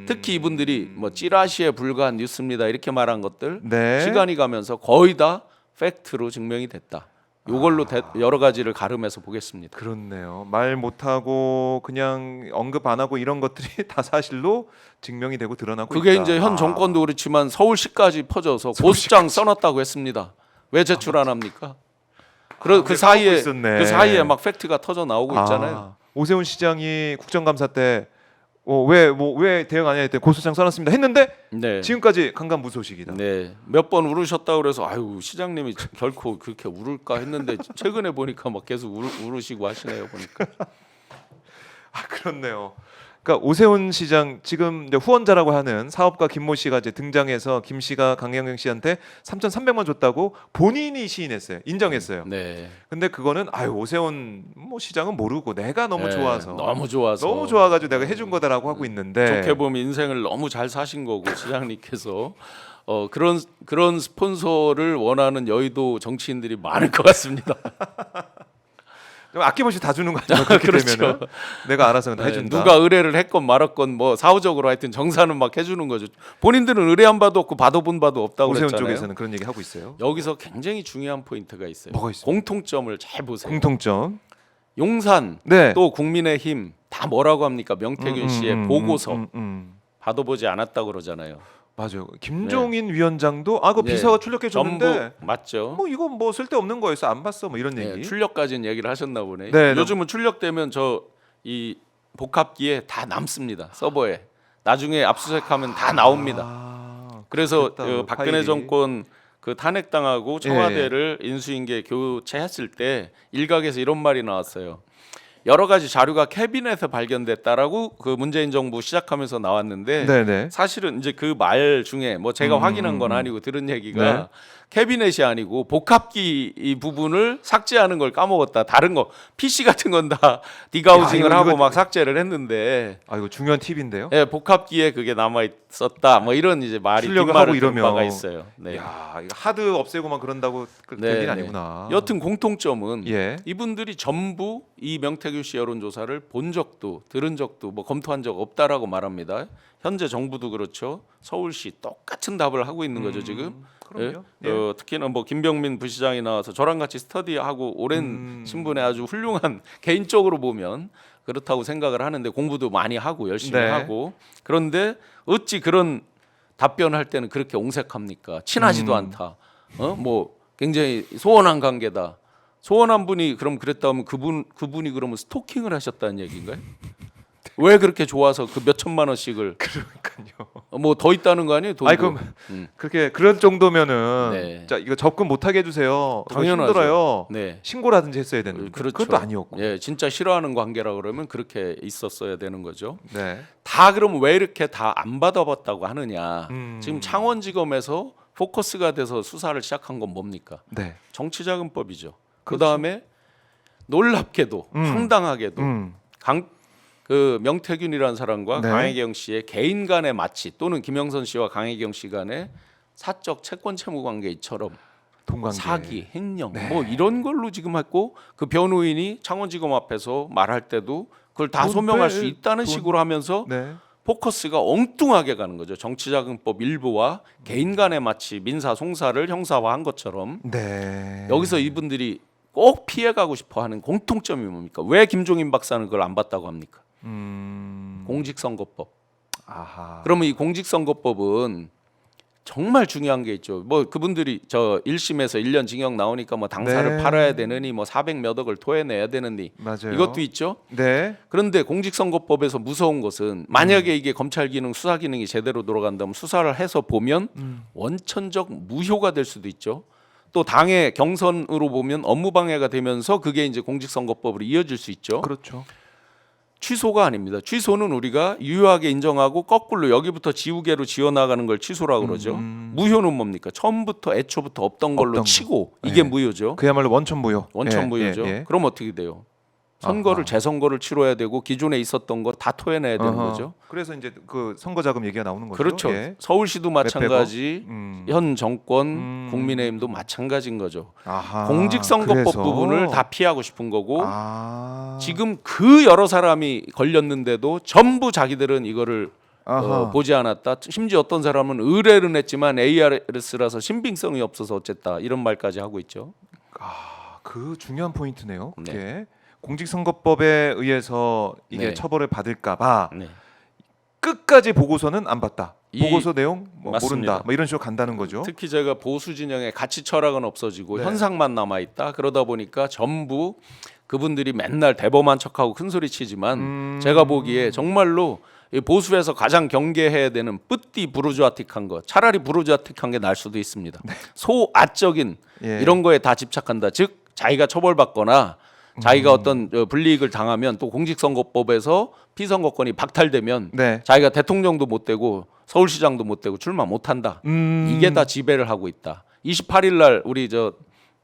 특히 이분들이 뭐 찌라시에 불과한 뉴스입니다 이렇게 말한 것들
네.
시간이 가면서 거의 다 팩트로 증명이 됐다. 이걸로 여러 가지를 가름해서 보겠습니다.
그렇네요. 말 못하고 그냥 언급 안 하고 이런 것들이 다 사실로 증명이 되고 드러나고
그게
있다.
이제 현 정권도 그렇지만 서울시까지 퍼져서 고소장 써놨다고 했습니다. 왜 제출 안 합니까? 그 사이에
있었네.
그 사이에 막 팩트가 터져 나오고 있잖아요.
오세훈 시장이 국정감사 때 왜 대응 안 했대 고소장 써놨습니다 했는데
네.
지금까지 강간무소식이다.
네. 몇 번 울으셨다 그래서 아유 시장님이 결코 그렇게 울을까 했는데 최근에 보니까 막 계속 울으시고 하시네요 보니까.
그렇네요. 그러니까 오세훈 시장 지금 이제 후원자라고 하는 사업가 김모 씨가 이제 등장해서 김 씨가 강경영 씨한테 3,300만 줬다고 본인이 시인했어요. 인정했어요.
네.
근데 그거는 좋은 뭐 시장은 모르고 내가 너무
네,
좋아서
너무 좋아가지고
내가 해준 거다라고 하고 있는데
좋게 보면 인생을 너무 잘 사신 거고 시장님께서 그런 스폰서를 원하는 여의도 정치인들이 많을 것 같습니다.
좀 아낌없이 다 주는 거 아니에요? 그렇게
그렇죠.
되면은 내가 알아서 다
네,
해준다.
누가 의뢰를 했건 말았건 뭐 사후적으로 하여튼 정산은 막 해주는 거죠. 본인들은 의뢰한 바도 없고 받아본 바도 없다고
오세훈
그랬잖아요.
쪽에서는 그런 얘기 하고 있어요.
여기서 굉장히 중요한 포인트가 있어요.
뭐가 있습니까?
공통점을 잘 보세요.
공통점.
용산
네.
또 국민의힘 다 뭐라고 합니까? 명태균 씨의 보고서
음.
받아보지 않았다고 그러잖아요.
맞아요. 김종인 위원장도 그
네.
비서가 출력해 줬는데
전부 맞죠.
뭐 이거 뭐 쓸데없는 거였어 안 봤어 뭐 이런
네,
얘기.
출력까지는 얘기를 하셨나 보네.
네,
요즘은 출력되면 저 이 복합기에 다 남습니다. 서버에. 나중에 압수수색하면 다 나옵니다. 그래서
그렇겠다, 그
박근혜
파일이.
정권 그 탄핵당하고 청와대를 인수인계 교체했을 때 일각에서 이런 말이 나왔어요. 여러 가지 자료가 캐비넷에 발견됐다라고 그 문재인 정부 시작하면서 나왔는데
네네.
사실은 이제 그 말 중에 뭐 제가 확인한 건 아니고 들은 얘기가
네.
캐비넷이 아니고 복합기 이 부분을 삭제하는 걸 까먹었다. 다른 거 PC 같은 건 다 디가우징을
야,
하고
이거-
막 삭제를 했는데
이거 중요한 팁인데요.
예, 복합기에 그게 남아 있었다. 뭐 이런 이제 말이
출력을
뒷말을
하고
들은
이러면
바가 있어요. 네.
야, 이거 하드 없애고만 그런다고 될
네,
일이
네.
아니구나.
여튼 공통점은
예.
이분들이 전부 이 명태균 씨 여론조사를 본 적도 들은 적도 뭐 검토한 적 없다라고 말합니다. 현재 정부도 그렇죠. 서울시 똑같은 답을 하고 있는 거죠 지금.
그럼요.
예? 특히나 뭐 김병민 부시장이 나와서 저랑 같이 스터디하고 오랜 신분의 아주 훌륭한 개인적으로 보면 그렇다고 생각을 하는데 공부도 많이 하고 열심히
네.
하고 그런데 어찌 그런 답변할 때는 그렇게 옹색합니까? 친하지도 않다. 뭐 굉장히 소원한 관계다. 소원한 분이 그럼 그랬다면 그분이 그러면 스토킹을 하셨다는 얘기인가요? 왜 그렇게 좋아서 그 몇 천만 원씩을
그러니까요.
뭐 더 있다는 거 아니에요? 돈도.
아니 그럼 그렇게 그런 정도면은
네.
자 이거 접근 못하게 해주세요. 이거
당연하죠.
힘들어요.
네.
신고라든지 했어야 되는.
그렇죠.
그것도 아니었고.
예, 진짜 싫어하는 관계라 그러면 그렇게 있었어야 되는 거죠.
네.
다 그럼 왜 이렇게 다 안 받아봤다고 하느냐?
음.
지금 창원지검에서 포커스가 돼서 수사를 시작한 건 뭡니까?
네.
정치자금법이죠. 그 다음에 놀랍게도 황당하게도
음.
그 명태균이라는 사람과
네.
강혜경 씨의 개인 간의 마치 또는 김영선 씨와 강혜경 씨 간의 사적 채권 채무 관계처럼
동관계.
사기, 횡령
네.
뭐 이런 걸로 지금 했고 그 변호인이 창원지검 앞에서 말할 때도 그걸 다
돈
소명할
빼,
수 있다는
돈.
식으로 하면서
네.
포커스가 엉뚱하게 가는 거죠. 정치자금법 일부와 개인 간의 마치 민사 송사를 형사화한 것처럼
네.
여기서 이분들이 꼭 피해가고 싶어하는 공통점이 뭡니까? 왜 김종인 박사는 그걸 안 봤다고 합니까? 공직선거법.
아하.
그러면 이 공직선거법은 정말 중요한 게 있죠. 뭐 그분들이 저 1심에서 1년 징역 나오니까 뭐 당사를
네.
팔아야 되느니 뭐 400몇 억을 토해내야 되느니
맞아요.
이것도 있죠.
네.
그런데 공직선거법에서 무서운 것은 만약에 이게 검찰 기능, 수사 기능이 제대로 돌아간다면 수사를 해서 보면 원천적 무효가 될 수도 있죠. 또 당의 경선으로 보면 업무 방해가 되면서 그게 이제 공직선거법으로 이어질 수 있죠.
그렇죠.
취소가 아닙니다. 취소는 우리가 유효하게 인정하고 거꾸로 여기부터 지우개로 지어나가는 걸 취소라고 그러죠. 무효는 뭡니까? 처음부터 애초부터 없던 걸로
없던 거.
치고 이게
네.
무효죠.
그야말로 원천 무효.
원천
예,
무효죠.
예, 예.
그럼 어떻게 돼요? 선거를 재선거를 치러야 되고 기존에 있었던 거 다 토해내야 되는
어허.
거죠.
그래서 이제 그 선거 자금 얘기가 나오는 거죠.
그렇죠.
예.
서울시도 마찬가지,
음.
현 정권, 국민의힘도 마찬가지인 거죠.
아하.
공직선거법
그래서.
부분을 다 피하고 싶은 거고
아.
지금 그 여러 사람이 걸렸는데도 전부 자기들은 이거를
아하.
보지 않았다. 심지어 어떤 사람은 의뢰는 했지만 ARS라서 신빙성이 없어서 어쨌다 이런 말까지 하고 있죠.
그 중요한 포인트네요. 그게
네.
공직선거법에 의해서 이게
네.
처벌을 받을까봐
네.
끝까지 보고서는 안 봤다.
이-
보고서 내용 뭐
맞습니다.
모른다. 뭐 이런 식으로 간다는 거죠.
특히 제가 보수 진영의 가치 철학은 없어지고
네.
현상만 남아 있다. 그러다 보니까 전부 그분들이 맨날 대범한 척하고 큰 소리 치지만 제가 보기에 정말로 이 보수에서 가장 경계해야 되는 뿌띠 부르주아틱한 거 차라리 부르주아틱한 게 날 수도 있습니다. 소아적인
예.
이런 거에 다 집착한다. 즉 자기가 처벌받거나 자기가 어떤 불이익을 당하면 또 공직선거법에서 피선거권이 박탈되면
네.
자기가 대통령도 못 되고 서울시장도 못 되고 출마 못 한다. 이게 다 지배를 하고 있다. 28일 날 우리 저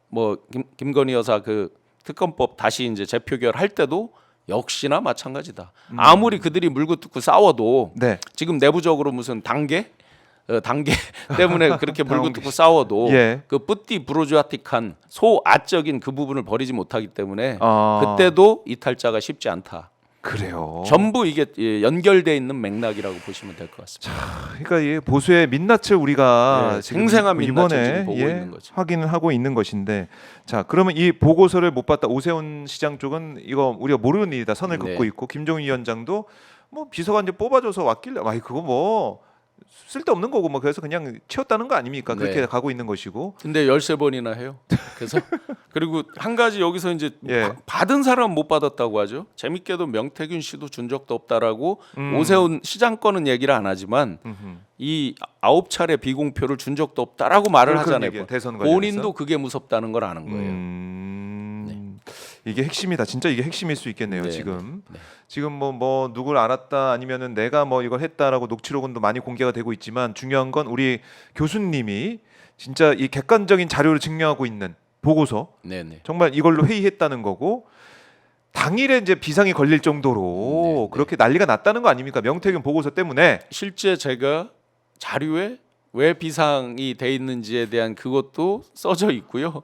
뭐 김건희 여사 그 특검법 다시 이제 재표결 할 때도 역시나 마찬가지다. 아무리 그들이 물고 뜯고 싸워도
네.
지금 내부적으로 무슨 단계 때문에 그렇게 물고 뜯고 싸워도
예.
그 뿌띠 부르주아틱한 소아적인 그 부분을 버리지 못하기 때문에
아.
그때도 이탈자가 쉽지 않다.
그래요.
전부 이게 연결돼 있는 맥락이라고 보시면 될 것 같습니다.
그러니까 이 보수의 민낯을 우리가
예,
지금
생생한 민낯을
이번에
지금 보고 있는 거죠.
확인을 하고 있는 것인데, 자 그러면 이 보고서를 못 봤다 오세훈 시장 쪽은 이거 우리가 모르는 일이다 선을
네.
긋고 있고 김종인 위원장도 뭐 비서관들 뽑아줘서 왔길래, 그거 뭐 쓸데없는 거고 뭐 그래서 그냥 채웠다는 거 아닙니까? 그렇게
네.
가고 있는 것이고.
근데 13번이나 해요. 그래서 그리고 한 가지 여기서 이제
예.
받은 사람은 못 받았다고 하죠. 재밌게도 명태균 씨도 준 적도 없다라고
음.
오세훈 시장 거는 얘기를 안 하지만 이 9차례 비공표를 준 적도 없다라고 말을
그런
하잖아요.
얘기예요. 대선 관련해서.
본인도 그게 무섭다는 걸 아는 거예요.
이게 핵심이다. 진짜 이게 핵심일 수 있겠네요.
네,
지금
네.
지금 뭐 누굴 알았다 아니면은 내가 뭐 이걸 했다라고 녹취록은도 많이 공개가 되고 있지만 중요한 건 우리 교수님이 진짜 이 객관적인 자료를 증명하고 있는 보고서
네네.
정말 이걸로 회의했다는 거고 당일에 이제 비상이 걸릴 정도로 그렇게 난리가 났다는 거 아닙니까? 명태균 보고서 때문에.
실제 제가 자료에 왜 비상이 돼 있는지에 대한 그것도 써져 있고요.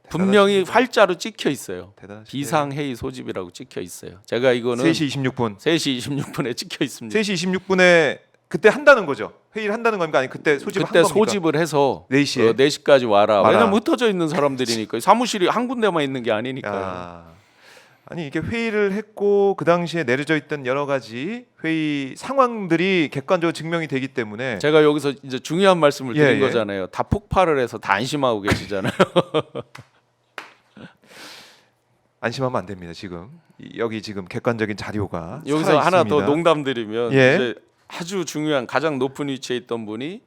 분명히 활자로 찍혀 있어요.
대단하시네요.
비상 회의 소집이라고 찍혀 있어요. 제가 이거는
3시 26분.
3시 26분에 찍혀 있습니다.
3시 26분에 그때 한다는 거죠. 회의를 한다는 겁니까? 아니 그때 소집을
그때
한 겁니까?
소집을 해서
4시에?
4시까지 와라.
와라.
왜냐면 흩어져 있는 사람들이니까 사무실이 한 군데만 있는 게 아니니까요.
야, 아니 이게 회의를 했고 그 당시에 내려져 있던 여러 가지 회의 상황들이 객관적으로 증명이 되기 때문에
제가 여기서 이제 중요한 말씀을
예,
드린
예.
거잖아요. 다 폭발을 해서 다 안심하고 계시잖아요.
안심하면 안 됩니다. 지금 여기 지금 객관적인 자료가
여기서
살아
하나
있습니다.
더 농담 드리면
예.
이제 아주 중요한 가장 높은 위치에 있던 분이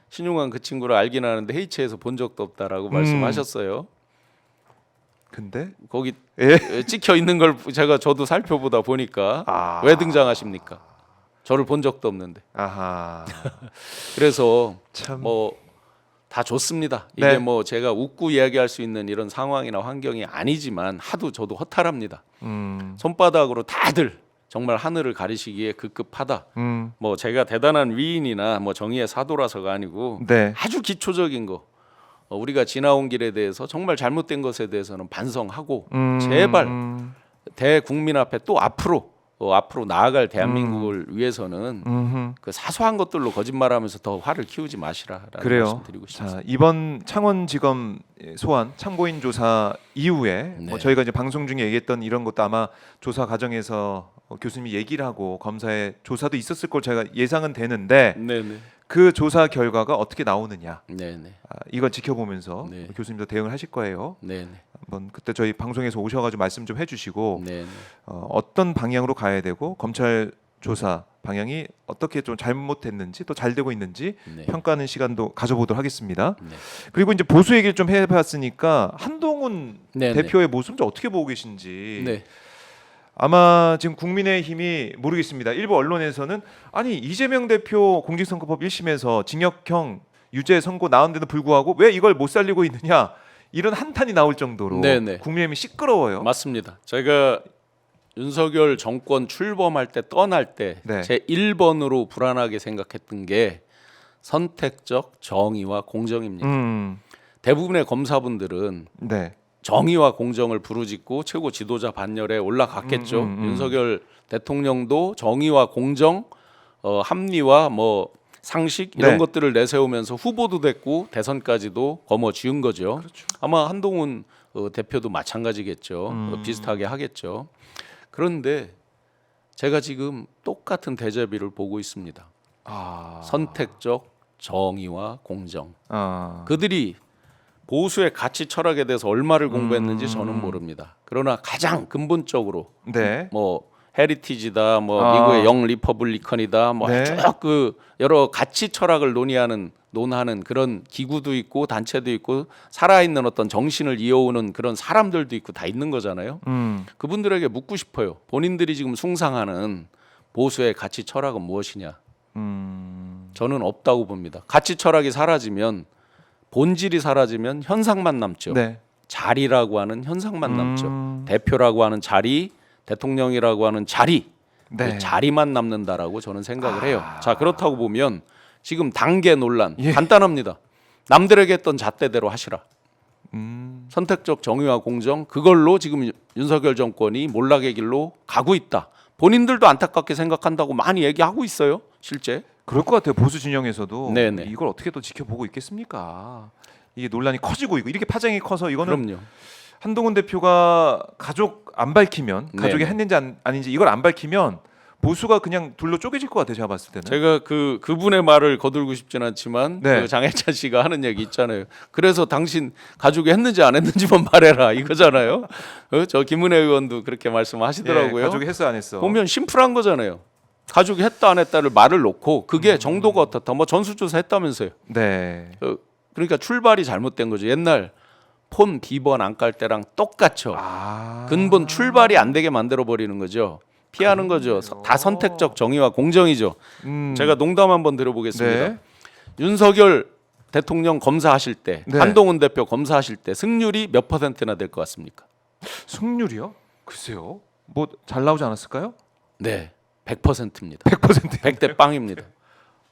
신용환 그 친구를 알긴 하는데 회의체에서 본 적도 없다라고 말씀하셨어요.
근데
거기
예.
찍혀 있는 걸 저도 살펴보다 보니까
아.
왜 등장하십니까? 저를 본 적도 없는데.
아하.
그래서
참.
뭐 다 좋습니다. 이게
네.
뭐 제가 웃고 이야기할 수 있는 이런 상황이나 환경이 아니지만 하도 저도 허탈합니다. 손바닥으로 다들 정말 하늘을 가리시기에 급급하다. 뭐 제가 대단한 위인이나 뭐 정의의 사도라서가 아니고
네.
아주 기초적인 거 우리가 지나온 길에 대해서 정말 잘못된 것에 대해서는 반성하고 제발 대국민 앞에 또 앞으로 나아갈 대한민국을 위해서는 그 사소한 것들로 거짓말하면서 더 화를 키우지 마시라라는
그래요.
말씀드리고 싶습니다.
자, 이번 창원지검 소환 참고인 조사 이후에
네.
뭐 저희가 이제 방송 중에 얘기했던 이런 것도 아마 조사 과정에서 교수님이 얘기를 하고 검사의 조사도 있었을 걸 제가 예상은 되는데
네네.
그 조사 결과가 어떻게 나오느냐
네네.
이걸 지켜보면서
네.
교수님도 대응을 하실 거예요.
네네.
한번 그때 저희 방송에서 오셔가지고 말씀 좀 해주시고
네네.
어떤 방향으로 가야 되고 검찰 조사 방향이 어떻게 좀 잘못됐는지 또 잘 되고 있는지
네.
평가하는 시간도 가져보도록 하겠습니다.
네.
그리고 이제 보수 얘기를 좀 해봤으니까 한동훈
네네.
대표의 모습 좀 어떻게 보고 계신지.
네.
아마 지금 국민의힘이 모르겠습니다. 일부 언론에서는 아니 이재명 대표 공직선거법 1심에서 징역형 유죄 선고 나온데도 불구하고 왜 이걸 못 살리고 있느냐 이런 한탄이 나올 정도로
네네.
국민의힘이 시끄러워요.
맞습니다. 제가 윤석열 정권 출범할 때 떠날 때
네.
제 1번으로 불안하게 생각했던 게 선택적 정의와 공정입니다. 대부분의 검사분들은
네.
정의와 공정을 부르짖고 최고 지도자 반열에 올라갔겠죠. 윤석열 대통령도 정의와 공정, 합리와 뭐 상식 이런
네.
것들을 내세우면서 후보도 됐고 대선까지도 거머쥐은 거죠.
그렇죠.
아마 한동훈 대표도 마찬가지겠죠. 비슷하게 하겠죠. 그런데 제가 지금 똑같은 데자뷰를 보고 있습니다. 선택적 정의와 공정. 그들이 보수의 가치 철학에 대해서 얼마를 공부했는지 저는 모릅니다. 그러나 가장 근본적으로
네.
뭐 헤리티지다, 뭐 미국의 영 리퍼블리컨이다, 뭐
네.
쭉 그 여러 가치 철학을 논하는 그런 기구도 있고 단체도 있고 살아있는 어떤 정신을 이어오는 그런 사람들도 있고 다 있는 거잖아요. 그분들에게 묻고 싶어요. 본인들이 지금 숭상하는 보수의 가치 철학은 무엇이냐? 저는 없다고 봅니다. 가치 철학이 사라지면 본질이 사라지면 현상만 남죠.
네.
자리라고 하는 현상만 남죠. 대표라고 하는 자리, 대통령이라고 하는 자리,
네.
그 자리만 남는다라고 저는 생각을 해요. 자, 그렇다고 보면 지금 단계 논란
예.
간단합니다. 남들에게 했던 잣대대로 하시라. 선택적 정의와 공정 그걸로 지금 윤석열 정권이 몰락의 길로 가고 있다. 본인들도 안타깝게 생각한다고 많이 얘기하고 있어요. 실제.
그럴 것 같아요. 보수 진영에서도
네네.
이걸 어떻게 또 지켜보고 있겠습니까? 이게 논란이 커지고 있고 이렇게 파장이 커서 이거는
그럼요.
한동훈 대표가 가족 안 밝히면 가족이
네네.
했는지 아닌지 이걸 안 밝히면 보수가 그냥 둘로 쪼개질 것 같아요. 제가 봤을 때는.
제가 그분의 말을 거들고 싶진 않지만
네.
그 장해찬 씨가 하는 얘기 있잖아요. 그래서 당신 가족이 했는지 안 했는지만 말해라 이거잖아요. 저 김은혜 의원도 그렇게 말씀하시더라고요.
예, 가족이 했어 안 했어.
보면 심플한 거잖아요. 가족이 했다 안 했다를 말을 놓고 그게 정도가 어떻다. 뭐 전수조사 했다면서요.
네.
그러니까 출발이 잘못된 거죠. 옛날 폰 비번 안 깔 때랑 똑같죠.
아.
근본 출발이 안 되게 만들어 버리는 거죠. 피하는 거죠. 다 선택적 정의와 공정이죠. 제가 농담 한번 들어보겠습니다.
네.
윤석열 대통령 검사하실 때,
네.
한동훈 대표 검사하실 때 승률이 몇 %나 될 것 같습니까?
승률이요? 글쎄요. 뭐 잘 나오지 않았을까요?
네, 100%입니다.
100%.
100대 빵입니다.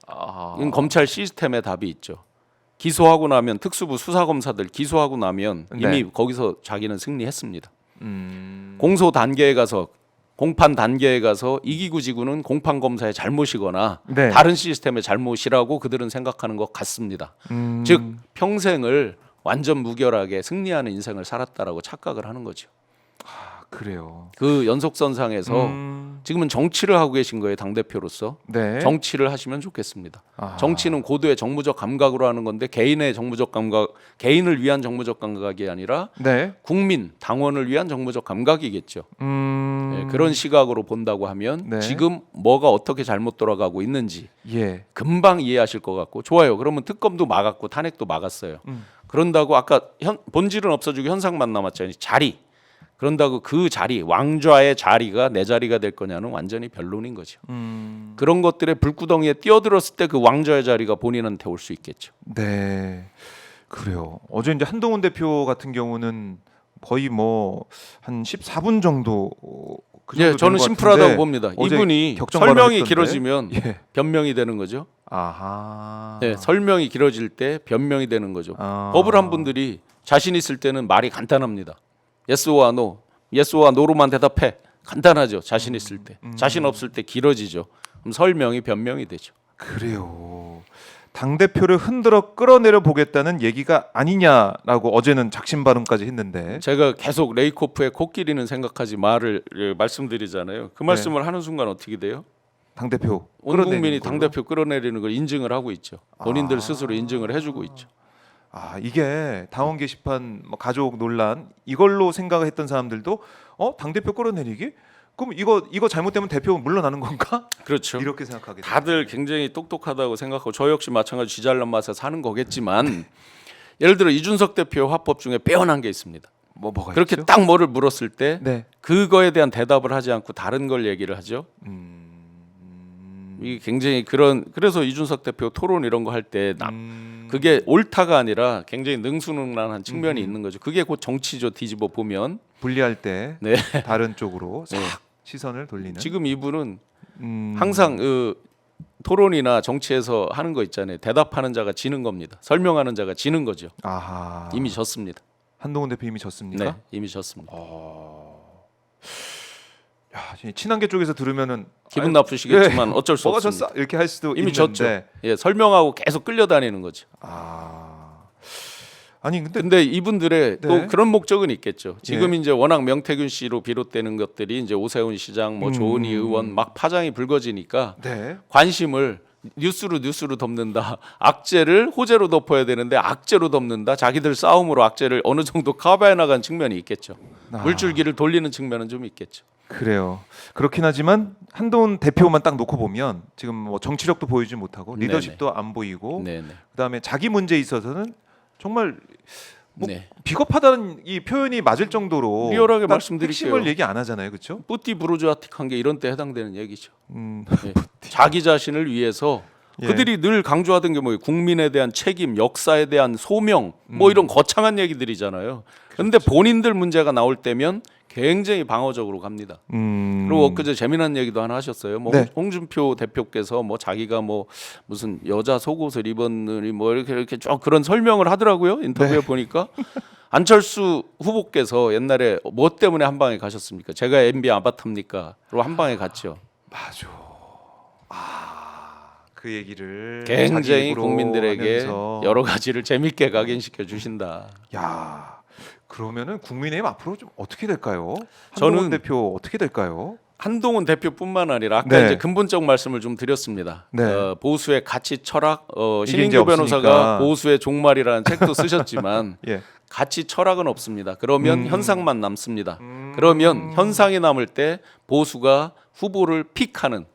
아.
이건 검찰 시스템의 답이 있죠. 기소하고 나면 특수부 수사검사들 기소하고 나면 이미
네.
거기서 자기는 승리했습니다.
음.
공소 단계에 가서 공판 단계에 가서 이기구 지구는 공판 검사의 잘못이거나
네.
다른 시스템의 잘못이라고 그들은 생각하는 것 같습니다. 즉 평생을 완전 무결하게 승리하는 인생을 살았다라고 착각을 하는 거죠.
아, 그래요.
그 연속선상에서 지금은 정치를 하고 계신 거예요. 당 대표로서
네.
정치를 하시면 좋겠습니다.
아.
정치는 고도의 정무적 감각으로 하는 건데 개인의 정무적 감각, 개인을 위한 정무적 감각이 아니라
네.
국민, 당원을 위한 정무적 감각이겠죠. 네, 그런 시각으로 본다고 하면
네.
지금 뭐가 어떻게 잘못 돌아가고 있는지
예.
금방 이해하실 것 같고 좋아요. 그러면 특검도 막았고 탄핵도 막았어요. 그런다고 아까 본질은 없어지고 현상만 남았잖아요. 자리. 그런다고 그 자리, 왕좌의 자리가 내 자리가 될 거냐는 완전히 변론인 거죠. 그런 것들의 불구덩이에 뛰어들었을 때 그 왕좌의 자리가 본인한테 올 수 있겠죠.
네. 그래요. 어제 이제 한동훈 대표 같은 경우는 거의 뭐 한 14분 정도 그 정도
예,
되는
저는
것
심플하다고
같은데
봅니다.
어제
이분이
격정
설명이
발언했던데.
길어지면
예.
변명이 되는 거죠.
아하.
네, 설명이 길어질 때 변명이 되는 거죠.
아.
법을 한 분들이 자신 있을 때는 말이 간단합니다. 예스와 노, 예스와 노로만 대답해. 간단하죠. 자신 있을 때. 자신 없을 때 길어지죠. 그럼 설명이 변명이 되죠.
그래요. 당 대표를 흔들어 끌어내려 보겠다는 얘기가 아니냐라고 어제는 작심 발언까지 했는데.
제가 계속 레이코프의 코끼리는 생각하지 말을 말씀드리잖아요. 그 말씀을 하는 순간 어떻게 돼요?
당 대표
온 국민이 당 대표 끌어내리는 걸 인증을 하고 있죠. 본인들 스스로 인증을 해주고 있죠.
아, 이게 당원 게시판 뭐 가족 논란 이걸로 생각했던 사람들도 당 대표 끌어내리기? 그럼 이거 잘못되면 대표 물러나는 건가?
그렇죠.
이렇게 생각하게.
다들 굉장히 똑똑하다고 생각하고 저 역시 마찬가지 쥐잘난 맛에 사는 거겠지만 예를 들어 이준석 대표 화법 중에 빼어난 게 있습니다.
뭐가
그렇게
있죠?
딱 뭐를 물었을 때
네.
그거에 대한 대답을 하지 않고 다른 걸 얘기를 하죠. 이게 굉장히 그래서 이준석 대표 토론 이런 거 할 때 그게 옳다가 아니라 굉장히 능수능란한 측면이 있는 거죠. 그게 곧 정치죠. 뒤집어 보면
분리할 때
네.
다른 쪽으로 싹
네.
시선을 돌리는.
지금 이분은
음,
항상 토론이나 정치에서 하는 거 있잖아요. 대답하는 자가 지는 겁니다. 설명하는 자가 지는 거죠.
아하.
이미 졌습니다.
한동훈 대표 이미 졌습니까?
네, 이미 졌습니다.
야, 친한계 쪽에서 들으면은
기분
아유,
나쁘시겠지만 어쩔 수
뭐가
없습니다.
졌어? 이렇게 할 수도
이미
있는데.
졌죠. 예, 설명하고 계속 끌려다니는 거죠.
아니 근데
근데 이분들의
네.
또 그런 목적은 있겠죠. 지금
예.
이제 워낙 명태균 씨로 비롯되는 것들이 이제 오세훈 시장, 뭐 조은희 의원 막 파장이 불거지니까
네.
관심을 뉴스로 덮는다. 악재를 호재로 덮어야 되는데 악재로 덮는다. 자기들 싸움으로 악재를 어느 정도 커버해 나간 측면이 있겠죠. 물줄기를 돌리는 측면은 좀 있겠죠.
그래요. 그렇긴 하지만 한동훈 대표만 딱 놓고 보면 지금 뭐 정치력도 보이지 못하고
네네.
리더십도 안 보이고
네, 네.
그다음에 자기 문제에 있어서는 정말 뭐
네.
비겁하다는 이 표현이 맞을 정도로
리얼하게
딱
말씀드릴게요.
핵심을 얘기 안 하잖아요, 그렇죠?
뿌띠 부르주아틱한 게 이런 때 해당되는 얘기죠.
음,
예. 자기 자신을 위해서
예.
그들이 늘 강조하던 게 뭐예요? 국민에 대한 책임, 역사에 대한 소명, 뭐 이런 거창한 얘기들이잖아요. 그런데 본인들 문제가 나올 때면 굉장히 방어적으로 갑니다. 그리고 엊그제 재미난 얘기도 하나 하셨어요. 뭐
네.
홍준표 대표께서 뭐 자기가 뭐 무슨 여자 속옷을 입었느니 뭐 이렇게 쭉 그런 설명을 하더라고요. 인터뷰에
네.
보니까 안철수 후보께서 옛날에 뭐 때문에 한 방에 가셨습니까? 제가 MB 아바타입니까?로 한 방에 갔죠.
맞아. 그 얘기를 자기
굉장히
입으로
국민들에게
하면서.
여러 가지를 재밌게 각인시켜 주신다.
야, 그러면은 국민의힘 앞으로 좀 어떻게 될까요? 한동훈
저는
대표 어떻게 될까요?
한동훈 대표뿐만 아니라 아까
네.
이제 근본적 말씀을 좀 드렸습니다.
네.
보수의 가치 철학,
이게
신인규
이제
변호사가
없으니까.
보수의 종말이라는 책도 쓰셨지만
예.
가치 철학은 없습니다. 그러면 현상만 남습니다. 그러면 현상이 남을 때 보수가 후보를 픽하는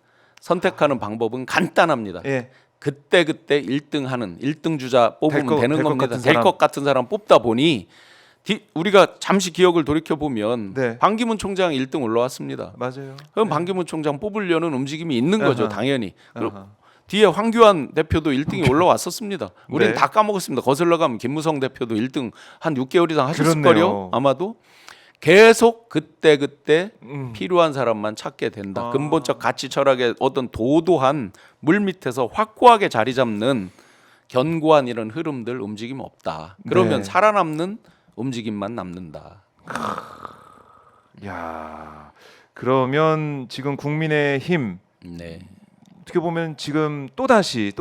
선택하는 방법은 간단합니다.
예.
그때 1등하는 1등 주자 뽑으면 되는
될것
겁니다.
같은
될
사람.
것 같은 사람 뽑다 보니 우리가 잠시 기억을 돌이켜 보면
네.
반기문 총장 1등 올라왔습니다.
맞아요.
그럼 반기문 총장 뽑으려는 움직임이 있는 거죠,
아하.
당연히. 그리고
아하.
뒤에 황교안 대표도 1등이 올라왔었습니다. 우리는
네.
다 까먹었습니다. 거슬러 가면 김무성 대표도 1등 한 6개월 이상 하셨을
그렇네요.
거요. 아마도 계속 그때
음.
필요한 사람만 찾게 된다.
아.
근본적 가치 철학의 어떤 도도한 물 밑에서 확고하게 자리 잡는 견고한 이런 흐름들 움직임 없다. 그러면
네.
살아남는 움직임만 남는다.
야. 그러면 지금 국민의힘
네.
어떻게 보면 지금 또다시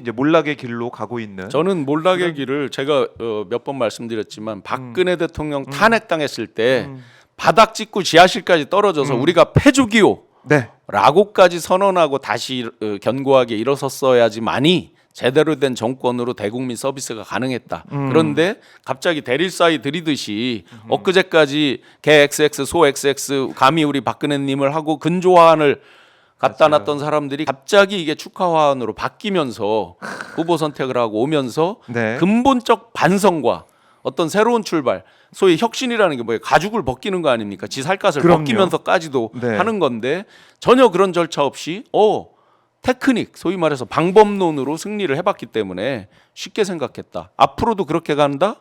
이제 몰락의 길로 가고 있는
저는 몰락의 길을 제가 몇 번 말씀드렸지만 박근혜 대통령 탄핵당했을 때 바닥 찍고 지하실까지 떨어져서 우리가 패주기요
네.
라고까지 선언하고 다시 견고하게 일어섰어야지만이 제대로 된 정권으로 대국민 서비스가 가능했다. 그런데 갑자기 대릴사이 들이듯이 엊그제까지 개 XX 소 XX 감히 우리 박근혜님을 하고 근조화환을 갖다
맞아요.
놨던 사람들이 갑자기 이게 축하화환으로 바뀌면서 후보 선택을 하고 오면서
네.
근본적 반성과 어떤 새로운 출발, 소위 혁신이라는 게 뭐예요? 가죽을 벗기는 거 아닙니까? 지 살갗을
그럼요.
벗기면서까지도
네.
하는 건데 전혀 그런 절차 없이 테크닉, 소위 말해서 방법론으로 승리를 해봤기 때문에 쉽게 생각했다. 앞으로도 그렇게 간다?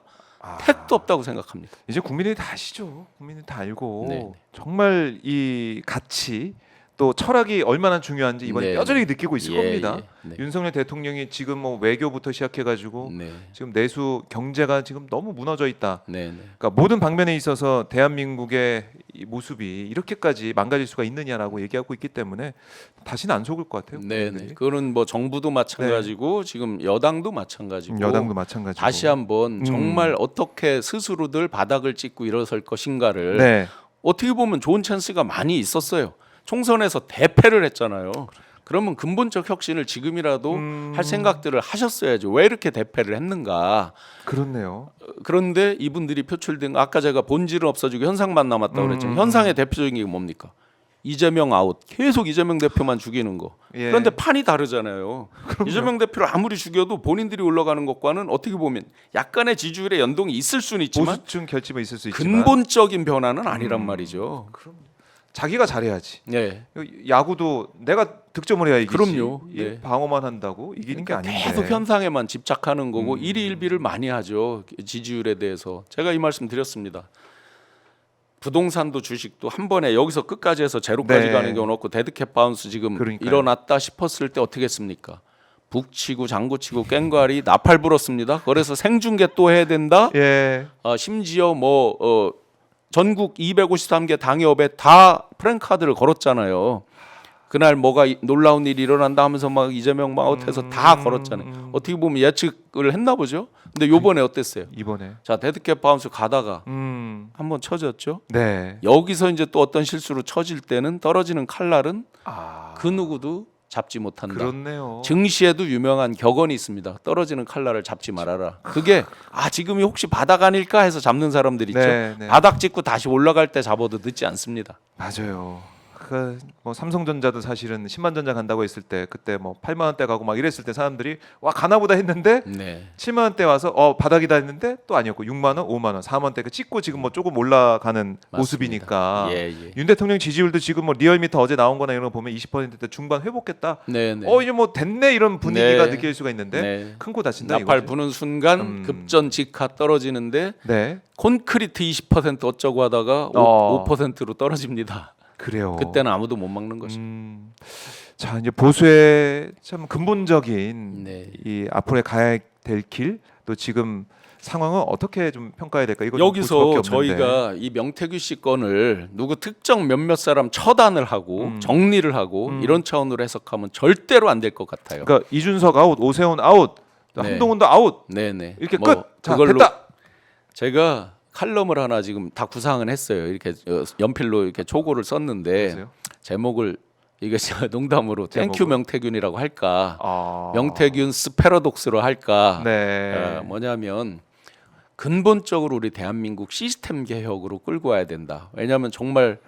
택도 없다고 생각합니다.
이제 국민들이 다 아시죠. 국민들이 다 알고
네.
정말 이 가치 또 철학이 얼마나 중요한지 이번에
네.
뼈저리게 느끼고 있을
예,
겁니다.
예. 네.
윤석열 대통령이 지금 뭐 외교부터 시작해가지고
네.
지금 내수 경제가 지금 너무 무너져 있다.
네. 네.
그러니까 모든 방면에 있어서 대한민국의 이 모습이 이렇게까지 망가질 수가 있느냐라고 얘기하고 있기 때문에 다시는 안 속을 것 같아요.
네, 네.
국민들이.
그거는 뭐 정부도 마찬가지고 지금 여당도 마찬가지고
여당도 마찬가지고.
다시 한번 정말 어떻게 스스로들 바닥을 찍고 일어설 것인가를
네.
어떻게 보면 좋은 찬스가 많이 있었어요. 총선에서 대패를 했잖아요. 그러면 근본적 혁신을 지금이라도 할 생각들을 하셨어야죠. 왜 이렇게 대패를 했는가?
그렇네요.
그런데 이분들이 표출된 아까 제가 본질은 없어지고 현상만 남았다고 그랬잖아요. 현상의 대표적인 게 뭡니까? 이재명 아웃. 계속 이재명 대표만 죽이는 거.
예.
그런데 판이 다르잖아요. 이재명 대표를 아무리 죽여도 본인들이 올라가는 것과는 어떻게 보면 약간의 지지율의 연동이 있을 수는 있지만
보수층 결집은 있을 수 있지만
근본적인 변화는 아니란 말이죠.
자기가 잘해야지.
네.
야구도 내가 득점을 해야 이기지.
그럼요.
이
네.
방어만 한다고 이기는 게 아닌데.
계속 현상에만 집착하는 거고 일희일비를 많이 하죠. 지지율에 대해서. 제가 이 말씀 드렸습니다. 부동산도 주식도 한 번에 여기서 끝까지 해서 제로까지
네.
가는 경우는 없고 데드캣 바운스 지금
그러니까요.
일어났다 싶었을 때 어떻게 했습니까? 북치고 장구치고 깽가리 나팔 불었습니다. 그래서 생중계 또 해야 된다.
예.
심지어 전국 253개 당협에 다 프랭카드를 걸었잖아요. 그날 뭐가 놀라운 일이 일어난다 하면서 막 이재명 아웃해서 다 걸었잖아요. 어떻게 보면 예측을 했나 보죠. 근데 요번에 어땠어요?
이번에.
자, 데드캣 바운스 가다가
음.
한번 쳐졌죠.
네.
여기서 이제 또 어떤 실수로 쳐질 때는 떨어지는 칼날은
아.
그 누구도 잡지 못한다.
그렇네요.
증시에도 유명한 격언이 있습니다. 떨어지는 칼날을 잡지 말아라. 그게 지금이 혹시 바닥 아닐까 해서 잡는 사람들 있죠.
네, 네.
바닥 찍고 다시 올라갈 때 잡아도 늦지 않습니다.
맞아요. 뭐 삼성전자도 사실은 10만 전자 간다고 했을 때 그때 뭐 8만 원대 가고 막 이랬을 때 사람들이 와 가나보다 했는데
네.
7만 원대 와서 바닥이다 했는데 또 아니었고 6만 원, 5만 원, 4만 원대 찍고 지금 뭐 조금 올라가는 모습이니까
예, 예.
윤 대통령 지지율도 지금 뭐 리얼미터 어제 나온 거나 이런 거 보면 20%대 중반 회복했다.
네, 네.
이제 뭐 됐네 이런 분위기가
네.
느낄 수가 있는데
네.
큰 코 다친다
나팔
이거지.
부는 순간 급전 직하 떨어지는데
네.
콘크리트 20% 어쩌고 하다가 5%로 떨어집니다.
그래요.
그때는 아무도 못 막는 것이죠.
자 이제 보수의 참 근본적인
네.
이 앞으로 가야 될 길 또 지금 상황은 어떻게 좀 평가해야 될까? 이거 좀 볼 수밖에
여기서
없는데.
저희가 이 명태규 씨 건을 누구 특정 몇몇 사람 처단을 하고 정리를 하고 이런 차원으로 해석하면 절대로 안 될 것 같아요.
그러니까 이준석 아웃, 오세훈 아웃, 또
네.
한동훈도 아웃
네네.
이렇게 끝. 자
그걸로
됐다.
제가 칼럼을 하나 지금 다 구상은 했어요. 이렇게 연필로 이렇게 초고를 썼는데
보세요.
제목을 이게 제가 농담으로 땡큐 명태균이라고 할까, 명태균 스패러독스로 할까.
네.
뭐냐면 근본적으로 우리 대한민국 시스템 개혁으로 끌고 와야 된다. 왜냐하면 정말